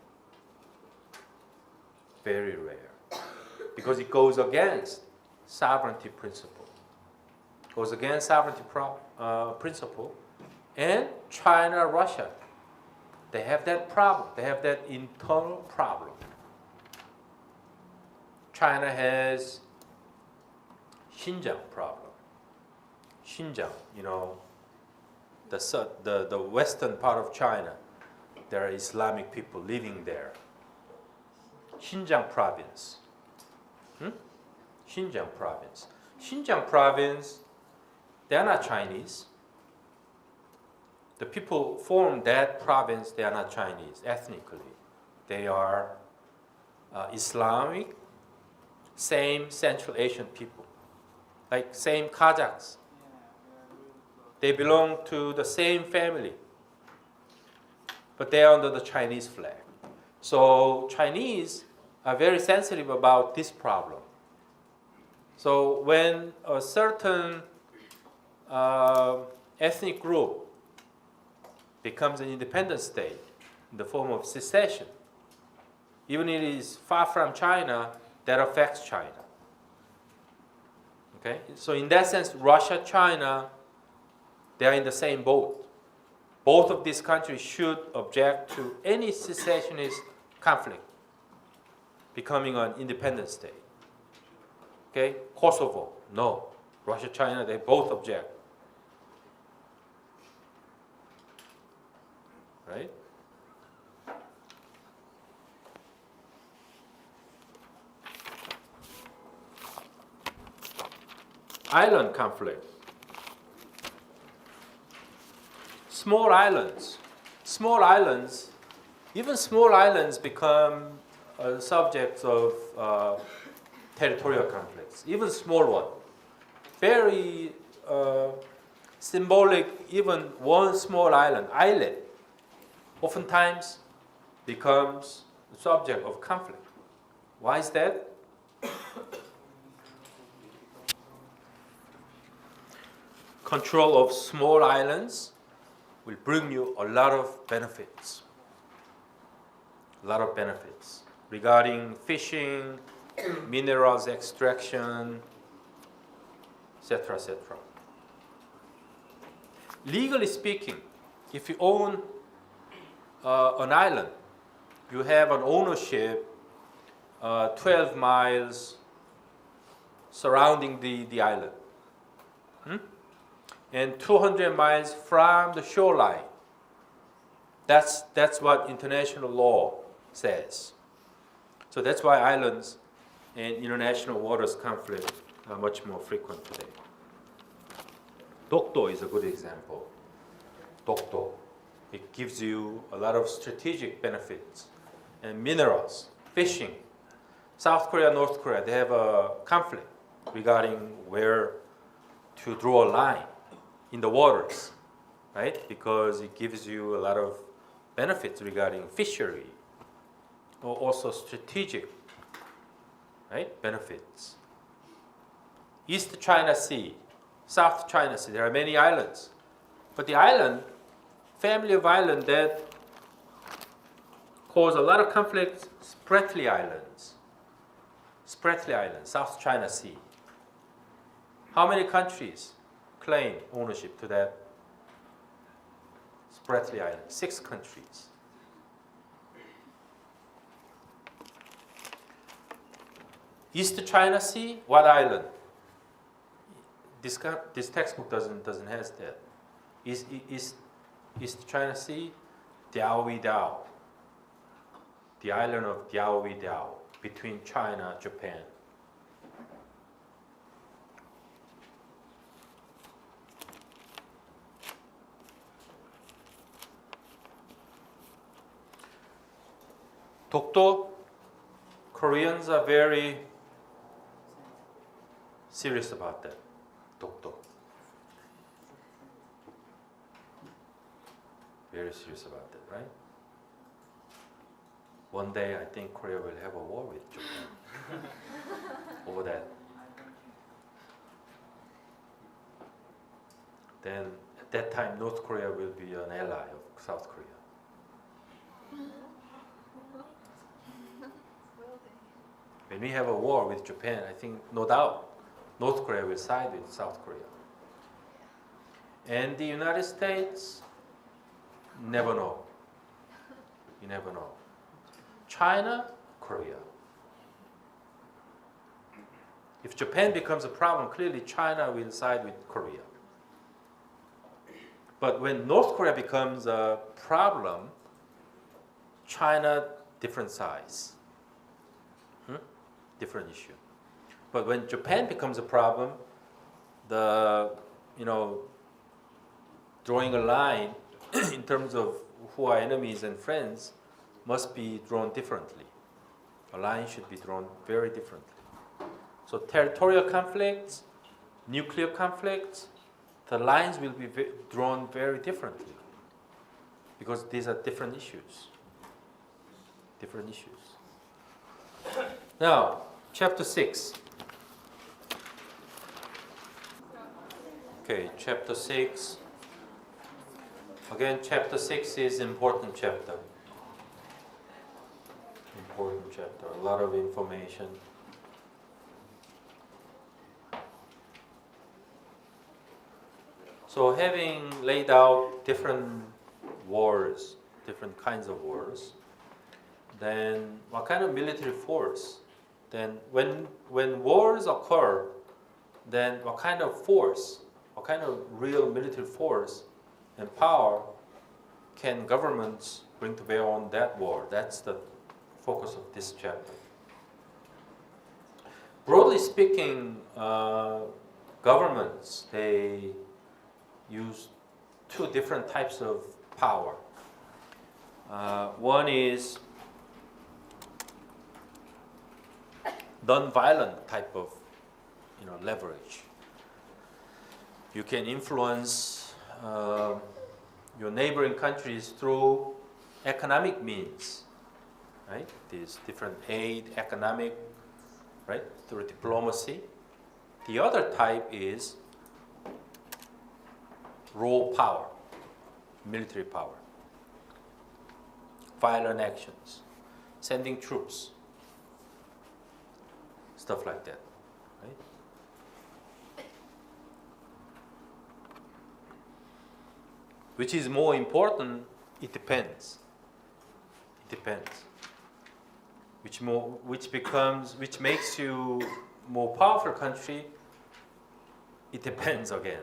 Very rare. Because it goes against sovereignty principle. Goes against sovereignty principle. And China, Russia, they have that problem. They have that internal problem. China has Xinjiang problem. Xinjiang, the western part of China, there are Islamic people living there. Xinjiang province. Xinjiang province. Xinjiang province, they are not Chinese. The people form that province, they are not Chinese ethnically. They are Islamic, same Central Asian people, like same Kazakhs. They belong to the same family, but they are under the Chinese flag. So Chinese are very sensitive about this problem. So when a certain ethnic group becomes an independent state in the form of secession, even if it is far from China, that affects China. Okay? So in that sense, Russia, China, they are in the same boat. Both of these countries should object to any secessionist conflict becoming an independent state. Okay? Kosovo, no. Russia, China, they both object. Right? Island conflict. Small islands. Even small islands become subjects of territorial conflicts. Even small one. Very symbolic, even one small islet, oftentimes becomes the subject of conflict. Why is that? Control of small islands will bring you a lot of benefits. A lot of benefits regarding fishing, minerals extraction, etc., etc. Legally speaking, if you own an island, you have an ownership 12 miles surrounding the island. And 200 miles from the shoreline. That's what international law says. So that's why islands and international waters conflict are much more frequent today. Dokdo is a good example. Dokdo. It gives you a lot of strategic benefits and minerals, fishing. South Korea, North Korea, they have a conflict regarding where to draw a line in the waters, right? Because it gives you a lot of benefits regarding fishery, or also strategic, right? Benefits. East China Sea, South China Sea, there are many islands. But the island, family of islands that cause a lot of conflicts, Spratly Islands. Spratly Island, South China Sea. How many countries claim ownership to that Spratly Island? 6 countries. East China Sea, what island? This textbook doesn't have that. East China Sea, Diaoyuan, the island of Diaoyuan, between China and Japan. Dokdo, Koreans are very serious about that. Dokdo. Very serious about that, right? One day I think Korea will have a war with Japan over that. Then at that time North Korea will be an ally of South Korea. When we have a war with Japan, I think no doubt North Korea will side with South Korea. And the United States, never know. You never know. China, Korea. If Japan becomes a problem, clearly China will side with Korea. But when North Korea becomes a problem, China, different size. Different issue. But when Japan becomes a problem, drawing a line in terms of who are enemies and friends must be drawn differently. A line should be drawn very differently. So territorial conflicts, nuclear conflicts, the lines will be drawn very differently because these are different issues. Different issues. Now, chapter 6. Okay, chapter 6. Again, chapter 6 is important chapter. Important chapter, a lot of information. So having laid out different wars, different kinds of wars, then what kind of military force? Then when wars occur, then what kind of force, what kind of real military force and power can governments bring to bear on that war? That's the focus of this chapter. Broadly speaking, governments, they use 2 different types of power. One is non-violent type of leverage. You can influence your neighboring countries through economic means. right? These different aid, economic, right, through diplomacy. The other type is raw power, military power, violent actions, sending troops, stuff like that, right? Which is more important? It depends. It depends. Which makes you more powerful country? It depends again.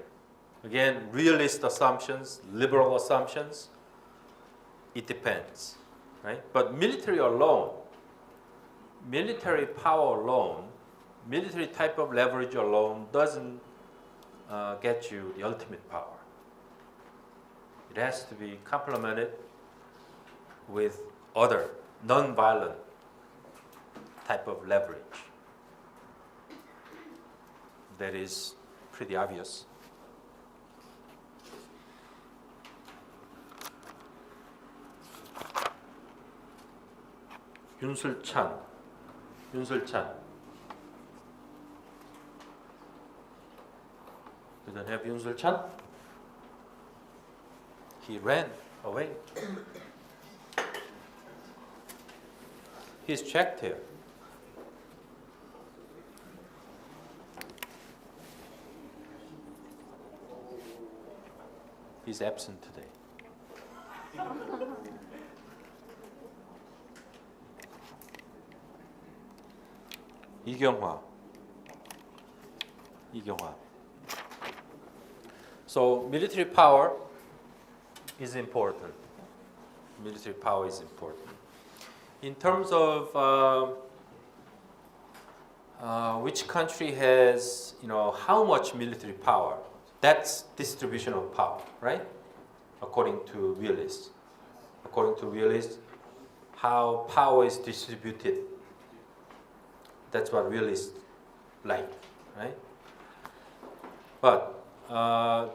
Again, realist assumptions, liberal assumptions. It depends, right? But military alone, military power alone, military type of leverage alone doesn't get you the ultimate power. It has to be complemented with other non-violent type of leverage. That is pretty obvious. 윤술찬. You don't have 윤술찬? He ran away. He's checked here. He's absent today. 이경화. So military power is important. Military power is important. In terms of which country has, how much military power, that's distribution of power, right? According to realists. According to realists, how power is distributed. That's what realists like, right? But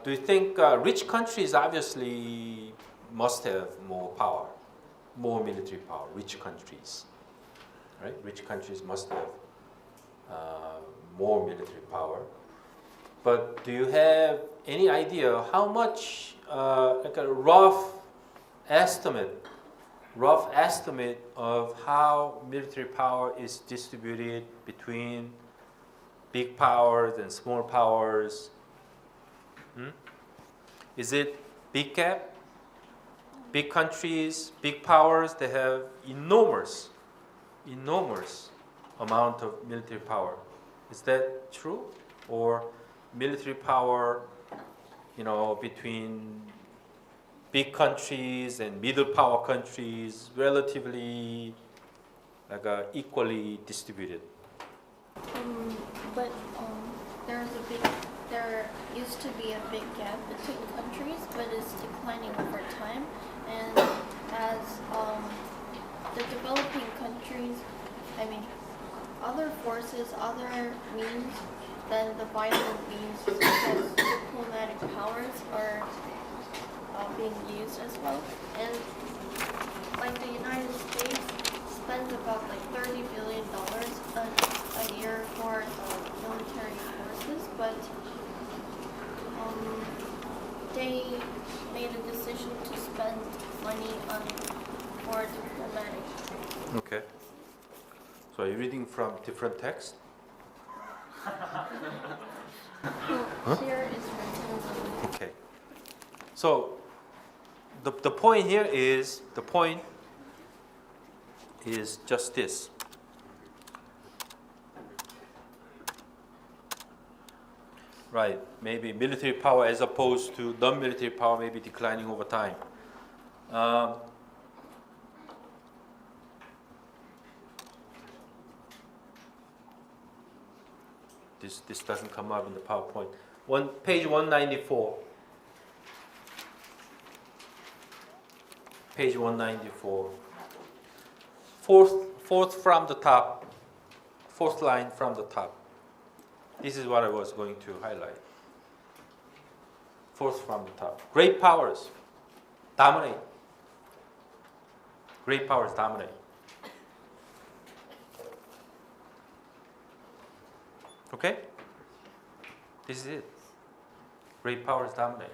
do you think rich countries obviously must have more power, more military power, rich countries, right? Rich countries must have more military power. But do you have any idea how much, like a rough estimate of how military power is distributed between big powers and small powers? Is it big gap? Big countries, big powers, they have enormous amount of military power. Is that true? Or military power, between big countries and middle power countries, relatively equally distributed? But there used to be a big gap between countries, but it's declining over time. And as the developing countries, other forces, other means than the violent means, such as diplomatic powers, are being used as well. And the United States spends about $30 billion a year for military forces, but they made a decision to spend money for diplomatic. Okay. So are you reading from different text? Here is written. Okay. So the point here is just this. Right, maybe military power as opposed to non-military power may be declining over time. This doesn't come up in the PowerPoint. Page 194. Page 194. Fourth from the top. Fourth line from the top. This is what I was going to highlight. Fourth from the top. Great powers dominate. Great powers dominate. Okay? This is it. Great powers dominate.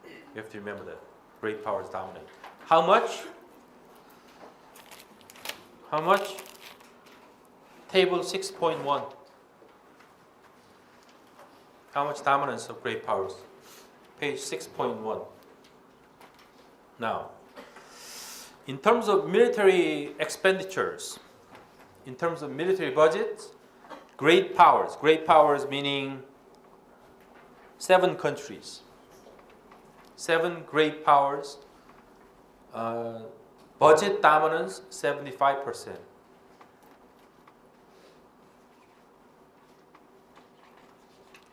You have to remember that. Great powers dominate. How much? How much? Table 6.1. How much dominance of great powers? Page 6.1. Now, in terms of military expenditures, in terms of military budgets, great powers meaning 7 countries, 7 great powers, budget dominance 75%.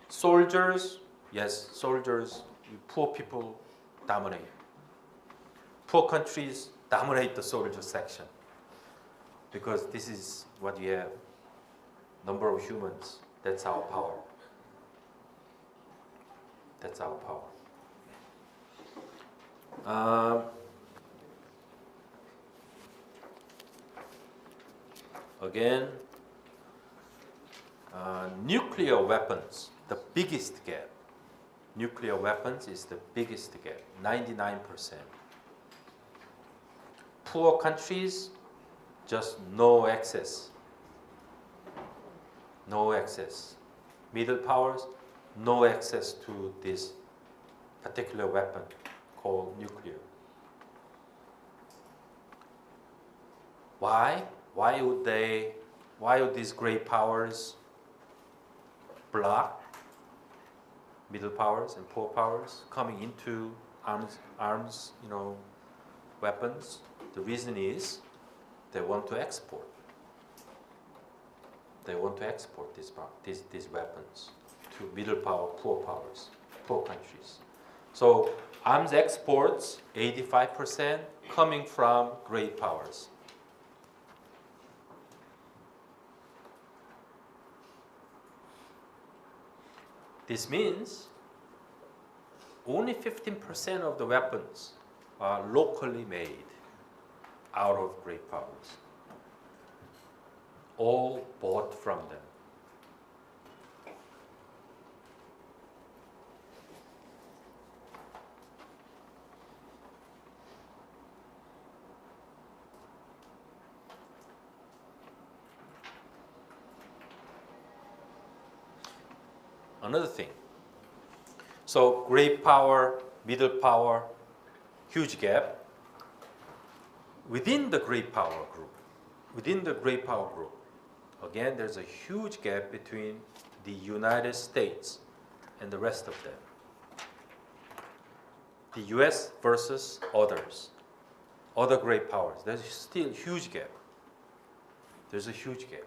Soldiers, yes, soldiers, poor people dominate. Poor countries dominate the soldier section because this is what you have. Number of humans, that's our power. That's our power. Again, nuclear weapons, the biggest gap. Nuclear weapons is the biggest gap, 99%. Poor countries, just no access. No access. Middle powers, no access to this particular weapon called nuclear. Why? Why would these great powers block middle powers and poor powers coming into arms, weapons? The reason is they want to export. They want to export these weapons to middle power, poor powers, poor countries. So arms exports, 85% coming from great powers. This means only 15% of the weapons are locally made out of great powers. All bought from them. Another thing. So great power, middle power, huge gap. Within the great power group, again, there's a huge gap between the United States and the rest of them. The US versus others, other great powers. There's still a huge gap. There's a huge gap.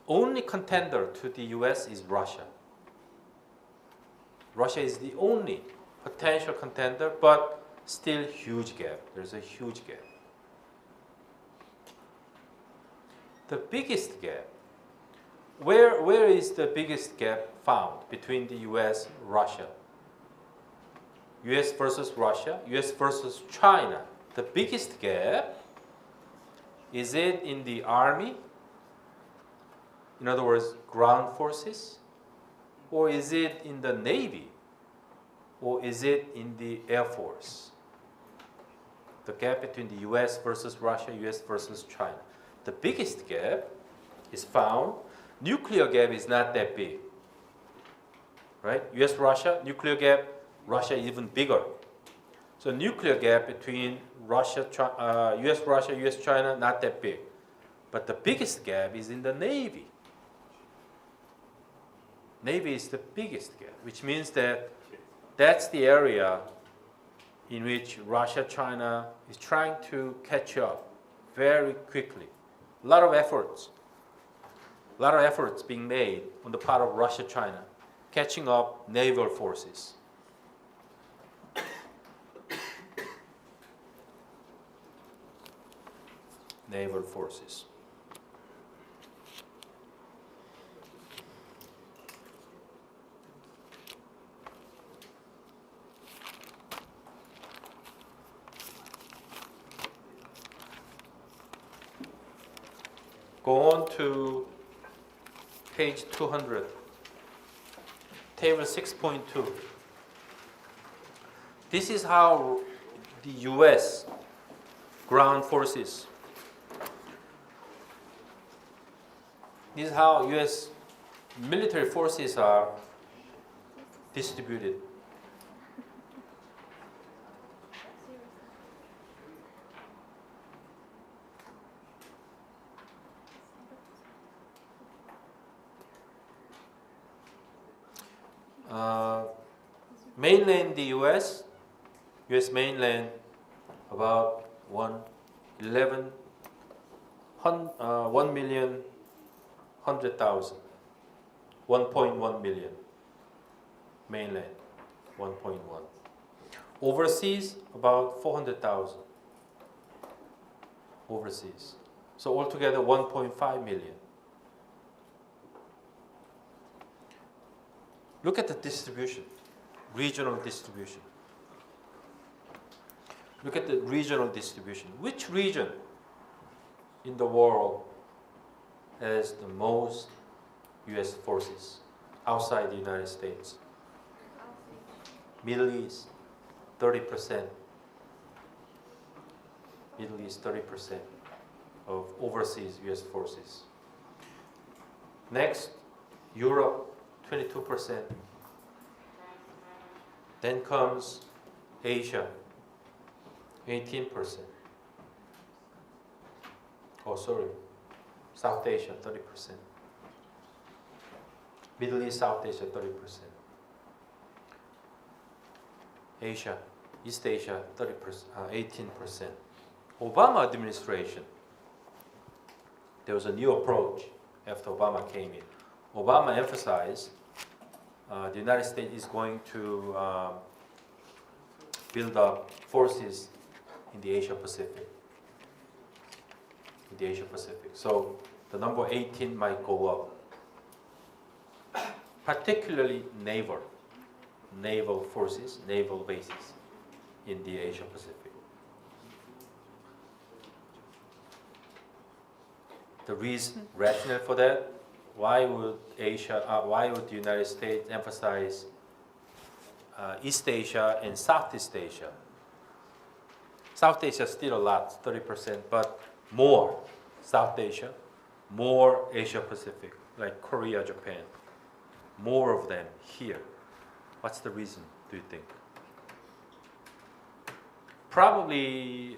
Only contender to the US is Russia. Russia is the only potential contender, but still huge gap. There's a huge gap. The biggest gap, where is the biggest gap found between the US and Russia? US versus Russia, US versus China. The biggest gap, is it in the army? In other words, ground forces? Or is it in the Navy? Or is it in the Air Force? The gap between the US versus Russia, US versus China. The biggest gap is found. Nuclear gap is not that big. Right? US-Russia, nuclear gap, Russia even bigger. So nuclear gap between US-Russia, US-China, not that big. But the biggest gap is in the Navy. Navy is the biggest gap, which means that that's the area in which Russia, China is trying to catch up very quickly. A lot of efforts being made on the part of Russia, China, catching up naval forces. Naval forces. Go on to page 200, table 6.2. This is how the US ground forces, this is how US military forces are distributed. Mainland the US mainland about 1,100,000, 1.1 million. Mainland 1.1. Overseas about 400,000. Overseas. So altogether 1.5 million. Look at the distribution, regional distribution. Look at the regional distribution. Which region in the world has the most US forces outside the United States? Middle East, 30%. Middle East, 30% of overseas US forces. Next, Europe, 22%. Then comes Asia, 18%. Oh, sorry, South Asia, 30%. Middle East, South Asia, 30%. Asia, East Asia, 18%. Obama administration, there was a new approach after Obama came in. Obama emphasized the United States is going to build up forces in the Asia Pacific. In the Asia Pacific. So the number 18 might go up. Particularly naval forces, naval bases in the Asia Pacific. The reason, rationale for that, why would the United States emphasize East Asia and Southeast Asia? South Asia still a lot, 30%, but more South Asia, more Asia Pacific, like Korea, Japan, more of them here. What's the reason, do you think? Probably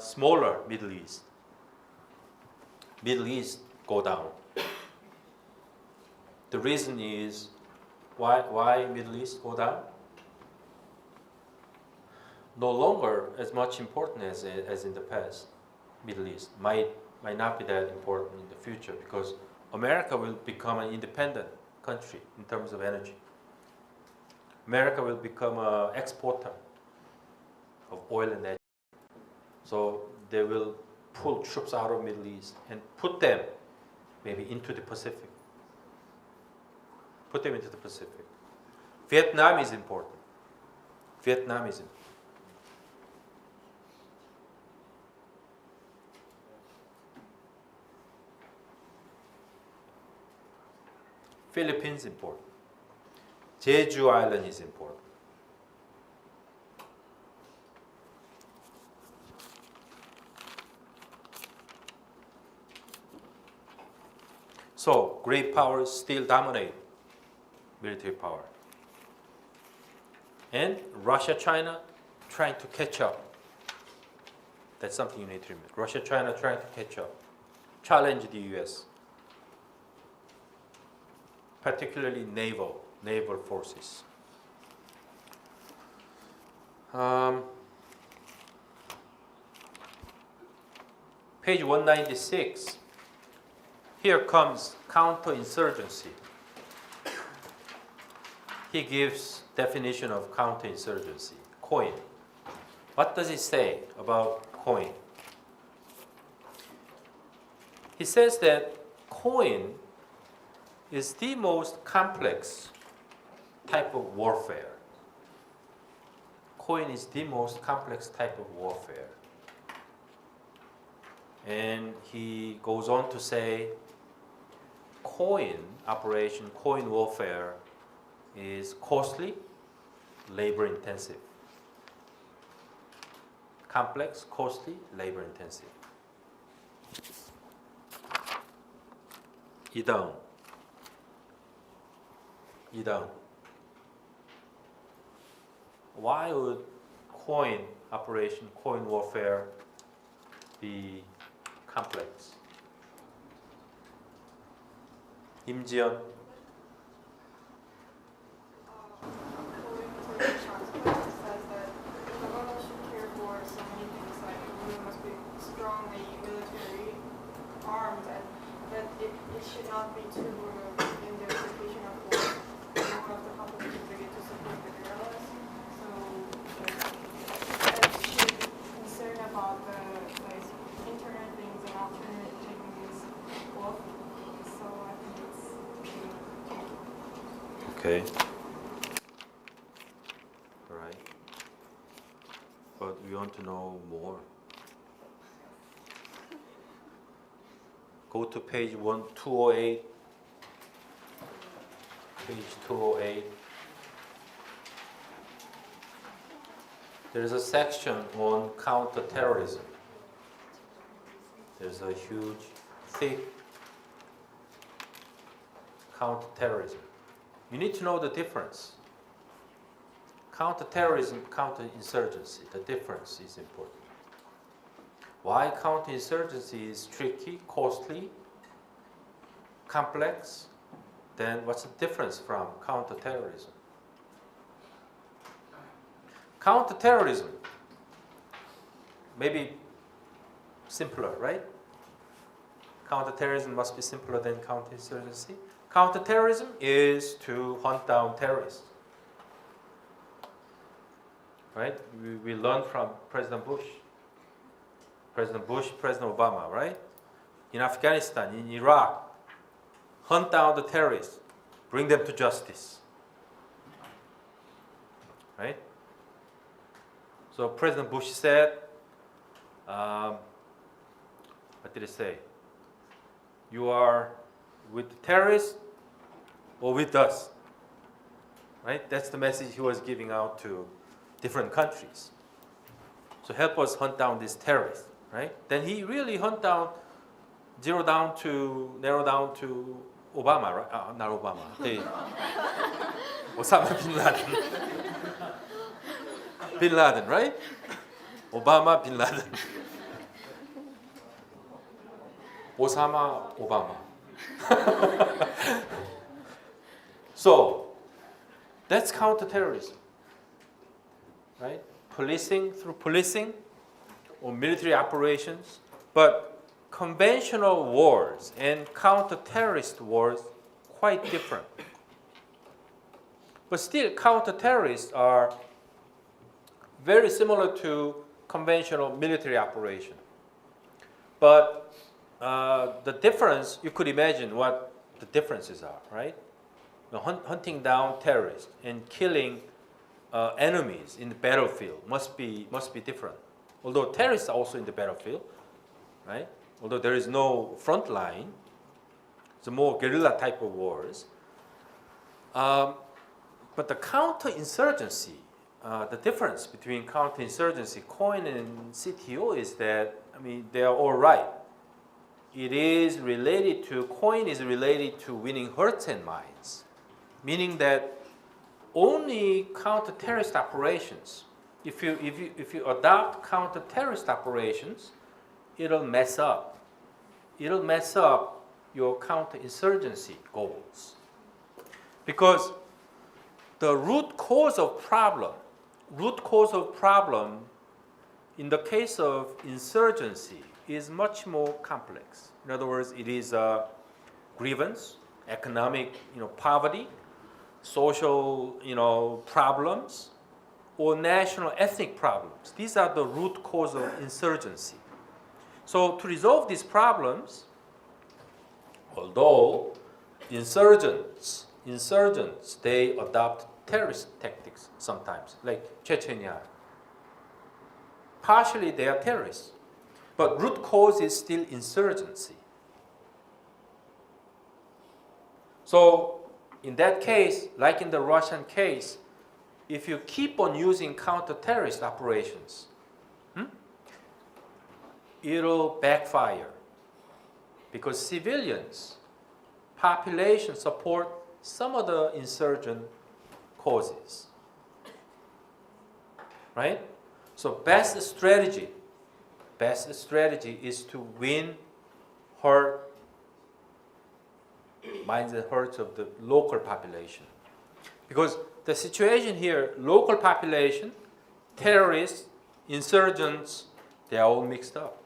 smaller Middle East. Middle East go down. The reason is why Middle East go down? No longer as much important as in the past. Middle East might not be that important in the future because America will become an independent country in terms of energy. America will become an exporter of oil and energy. So they will pull troops out of Middle East and put them maybe into the Pacific. Put them into the Pacific. Vietnam is important. Vietnam is important. Philippines important. Jeju Island is important. So great powers still dominate military power. And Russia, China trying to catch up. That's something you need to remember. Russia, China trying to catch up. Challenge the US. Particularly naval forces. Page 196. Here comes counterinsurgency. He gives definition of counterinsurgency. COIN. What does he say about COIN? He says that COIN is the most complex type of warfare. COIN is the most complex type of warfare. And he goes on to say, coin operation, coin warfare is costly, labor intensive. Complex, costly, labor intensive. 이다음. Why would coin operation, coin warfare be complex? 임지연. says that the government should care for so many things, like women must be strongly military armed, and that it should not be too brutal in the execution of war. One of the complications they get to support the guerrillas. So that should be concerned about the internet things and alternate techniques both. So I think it's Okay. All right. But we want to know more. Go to page 208. Page 208. There is a section on counterterrorism. There's a huge, thick counterterrorism. You need to know the difference. Counterterrorism, counterinsurgency, the difference is important. Why counterinsurgency is tricky, costly, complex? Then what's the difference from counterterrorism? Counterterrorism, maybe simpler, right? Counterterrorism must be simpler than counterinsurgency. Counterterrorism is to hunt down terrorists. Right? We learned from President Bush, President Obama, right? In Afghanistan, in Iraq, hunt down the terrorists, bring them to justice. Right? So President Bush said, what did he say? You are with the terrorists or with us. Right? That's the message he was giving out to different countries. So help us hunt down these terrorists. Right? Then he really narrow down to Obama, right? Not Obama. Osama bin Laden. Bin Laden, right? Obama, bin Laden. Osama, Obama. So, that's counterterrorism. Right? Through policing or military operations. But conventional wars and counter-terrorist wars quite different. But still, counter-terrorists are very similar to conventional military operation. But the difference, you could imagine what the differences are, right? Hunting down terrorists and killing enemies in the battlefield must be different. Although terrorists are also in the battlefield, right? Although there is no front line, it's a more guerrilla type of wars. But the counterinsurgency, the difference between counterinsurgency, COIN and CTO is that, they are all right. It is related to, COIN is related to winning hearts and minds, meaning that only counter-terrorist operations, if you adopt counter-terrorist operations, it'll mess up your counterinsurgency goals. Because the root cause of problem in the case of insurgency is much more complex. In other words, it is a grievance, economic, poverty, social, problems, or national ethnic problems. These are the root cause of insurgency. So to resolve these problems, although insurgents, they adopt terrorist tactics sometimes, like Chechnya. Partially they are terrorists, But root cause is still insurgency. So in that case, like in the Russian case, if you keep on using counter-terrorist operations, it'll backfire because civilians, population support some of the insurgent causes, right? So best strategy is to win minds and hearts of the local population. Because the situation here, local population, terrorists, insurgents, they are all mixed up.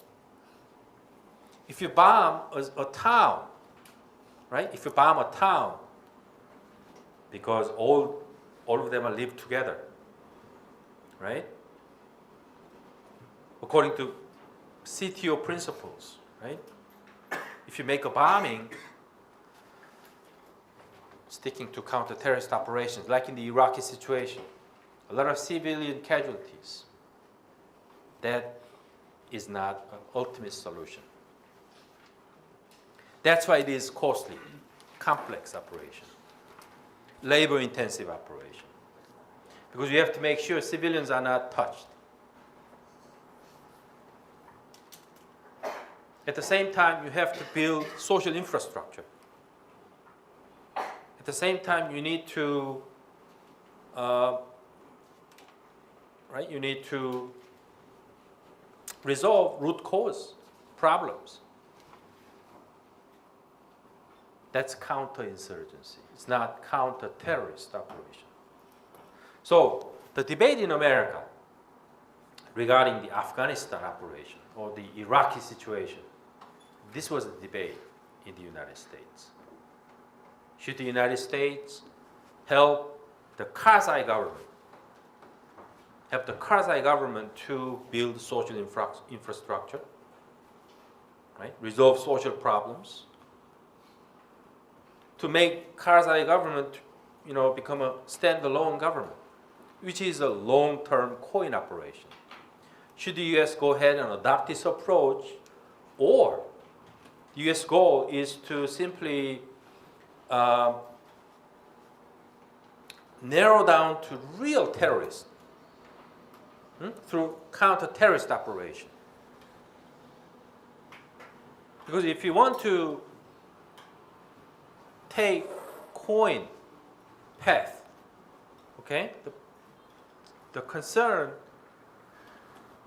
If you bomb a town, right? If you bomb a town, because all of them are live together, right? According to CTO principles, right? If you make a bombing, sticking to counter-terrorist operations, like in the Iraqi situation, a lot of civilian casualties. That is not an ultimate solution. That's why it is costly, complex operation, labor-intensive operation, because you have to make sure civilians are not touched. At the same time, you have to build social infrastructure. At the same time, you need to, you need to resolve root cause problems. That's counterinsurgency. It's not counter-terrorist operation. So the debate in America regarding the Afghanistan operation or the Iraqi situation, this was a debate in the United States. Should the United States help the Karzai government to build social infrastructure, right? Resolve social problems, to make Karzai government, become a standalone government, which is a long-term coin operation. Should the U.S. go ahead and adopt this approach, or the U.S. goal is to simply narrow down to real terrorists through counter-terrorist operation? Because if you want to take coin path, okay, the concern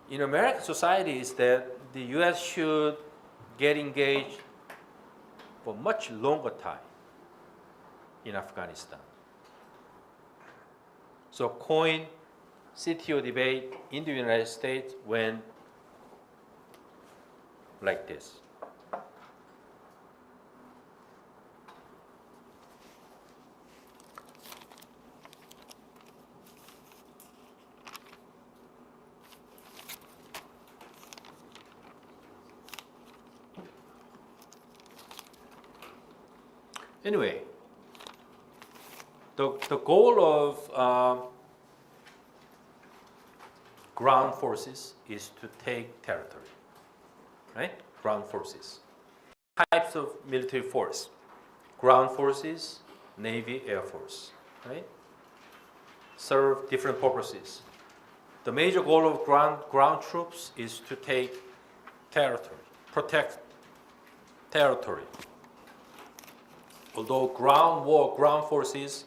in American society is that the U.S. should get engaged for much longer time in Afghanistan. So coin CTO debate in the United States went like this. Anyway, the goal of ground forces is to take territory, right? Ground forces. Types of military force. Ground forces, Navy, Air Force, right? Serve different purposes. The major goal of ground troops is to take territory, protect territory. Although ground forces,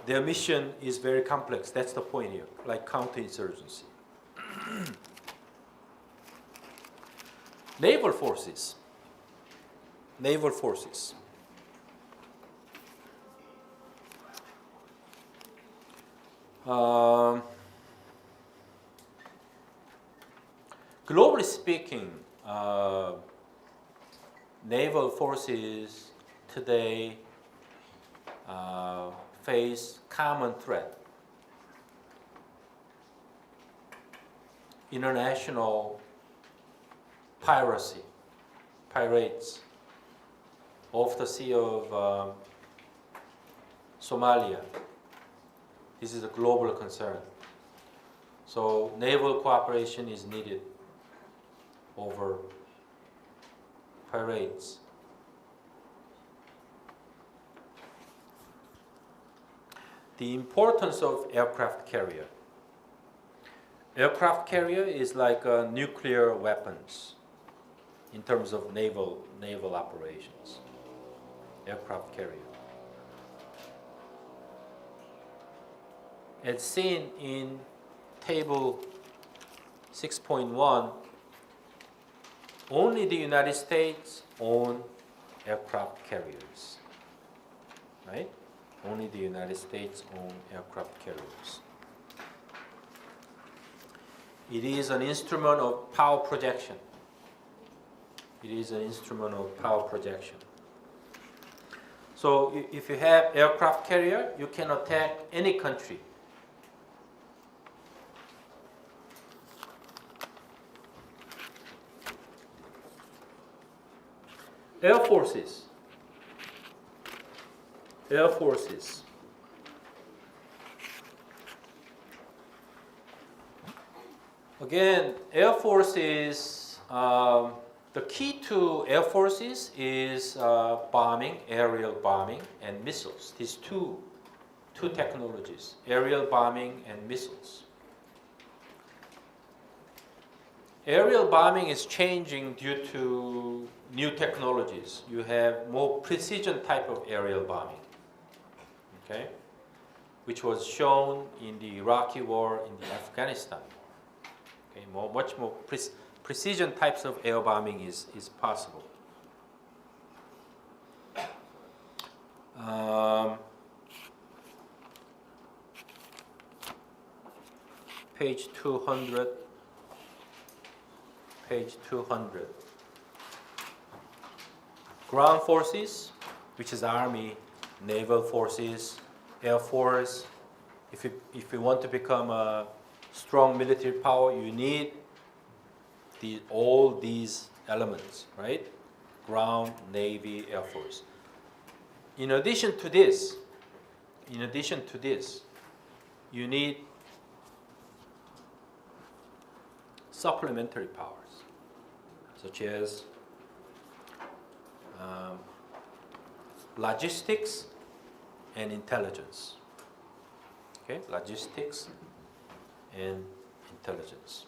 their mission is very complex. That's the point here, like counterinsurgency. Naval forces. Globally speaking, naval forces today face common threat. International pirates off the sea of Somalia. This is a global concern. So naval cooperation is needed. over parades. The importance of aircraft carrier. Aircraft carrier is like nuclear weapons in terms of naval operations. Aircraft carrier. As seen in table 6.1, only the United States own aircraft carriers, right? Only the United States own aircraft carriers. It is an instrument of power projection. It is an instrument of power projection. So if you have aircraft carrier, you can attack any country. Air forces. Air forces. Again, air forces, the key to air forces is bombing, aerial bombing, and missiles. These two technologies, aerial bombing and missiles. Aerial bombing is changing due to new technologies. You have more precision type of aerial bombing, okay, which was shown in the Iraqi war, in the Afghanistan. Okay, much more precision types of air bombing is possible. Page 200. Page 200. Ground forces, which is Army, Naval Forces, Air Force. If you want to become a strong military power, you need all these elements, right? Ground, Navy, Air Force. In addition to this, you need supplementary powers, such as logistics and intelligence. Okay, logistics and intelligence.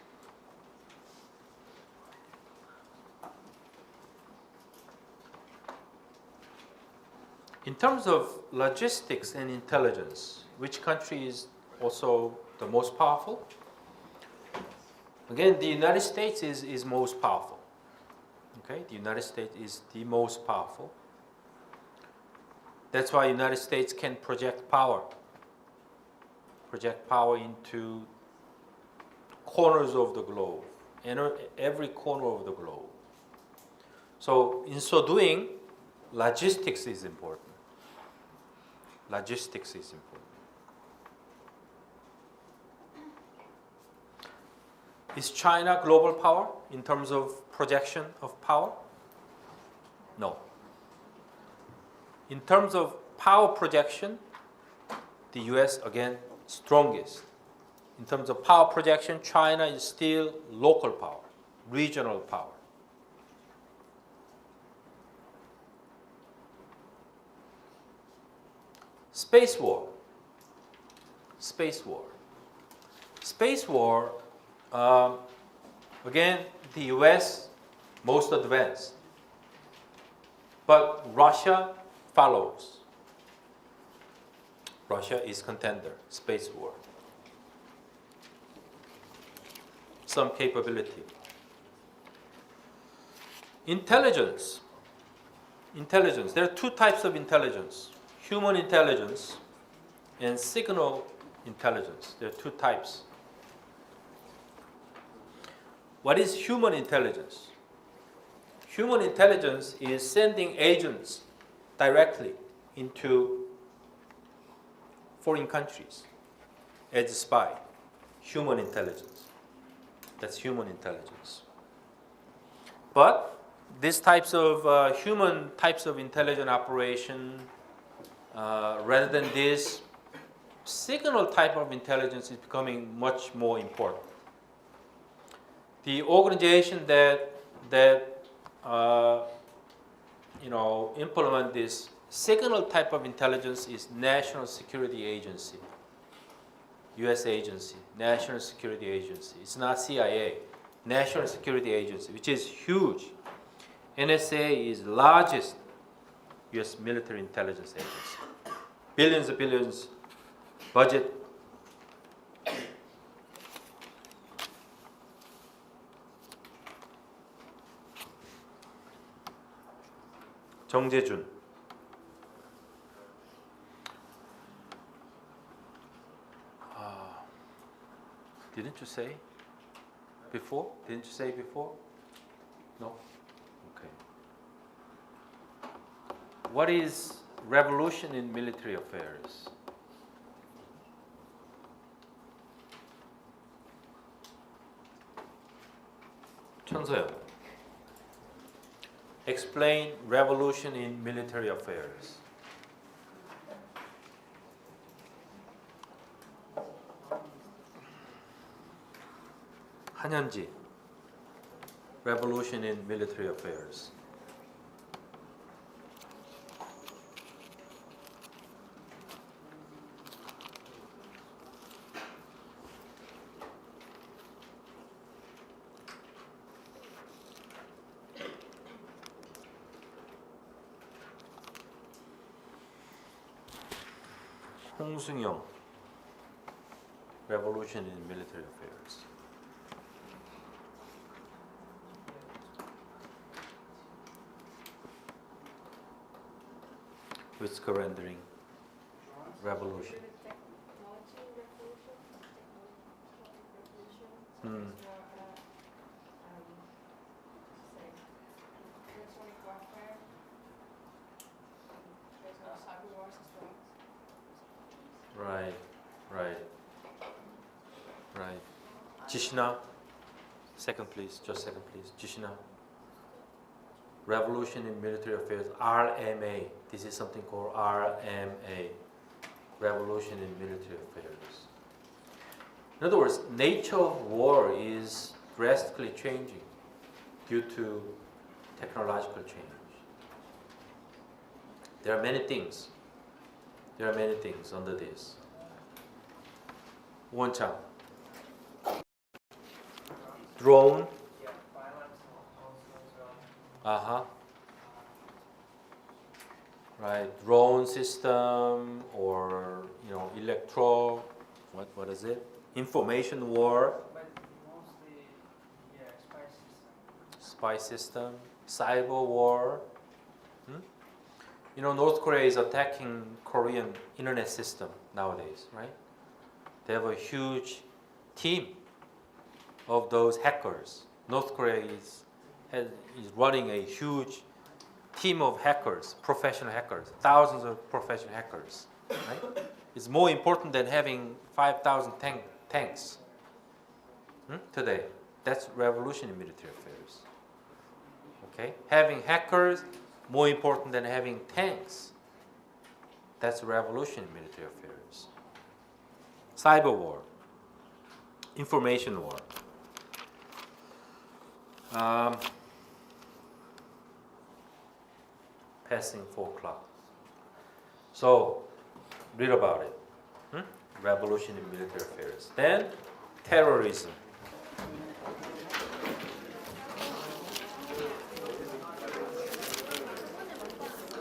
In terms of logistics and intelligence, which country is also the most powerful? Again, the United States is most powerful. Okay, the United States is the most powerful. That's why the United States can project power into corners of the globe, every corner of the globe. So in so doing, logistics is important. Logistics is important. Is China global power in terms of projection of power? No. In terms of power projection, the US again strongest. In terms of power projection, China is still local power, regional power. Space war. Space war. Space war, again, the US most advanced, but Russia follows. Russia is contender, space war. Some capability. Intelligence. Intelligence. There are two types of intelligence. Human intelligence and signal intelligence. There are two types. What is human intelligence? Human intelligence is sending agents directly into foreign countries as a spy. Human intelligence. That's human intelligence. But these types of human types of intelligence operation, rather than this, signal type of intelligence is becoming much more important. The organization that that implement this signal type of intelligence is National Security Agency, U.S. agency, National Security Agency. It's not CIA, National Security Agency, which is huge. NSA is the largest U.S. military intelligence agency. Billions and billions budget. 정재준. Didn't you say before? Didn't you say before? No? Okay. What is revolution in military affairs? 천서영. Explain revolution in military affairs. 한현지. Revolution in military affairs. 홍승영. Revolution in military affairs. Whisker rendering. Revolution. Right. Jishna. Second please, just second please. Jishna. Revolution in military affairs, RMA. This is something called RMA. Revolution in military affairs. In other words, nature of war is drastically changing due to technological change. There are many things. Under this. 원창. Drone. Right, drone system or what is it? Information war. But mostly, Spy system, cyber war. North Korea is attacking Korean internet system nowadays, right? They have a huge team of those hackers. North Korea is running a huge team of hackers, professional hackers, thousands of professional hackers. Right? It's more important than having 5,000 tanks today. That's revolution in military affairs. Okay, having hackers more important than having tanks. That's a revolution in military affairs. Cyber war, information war. Passing 4 o'clock. So, read about it. Revolution in military affairs. Then, terrorism.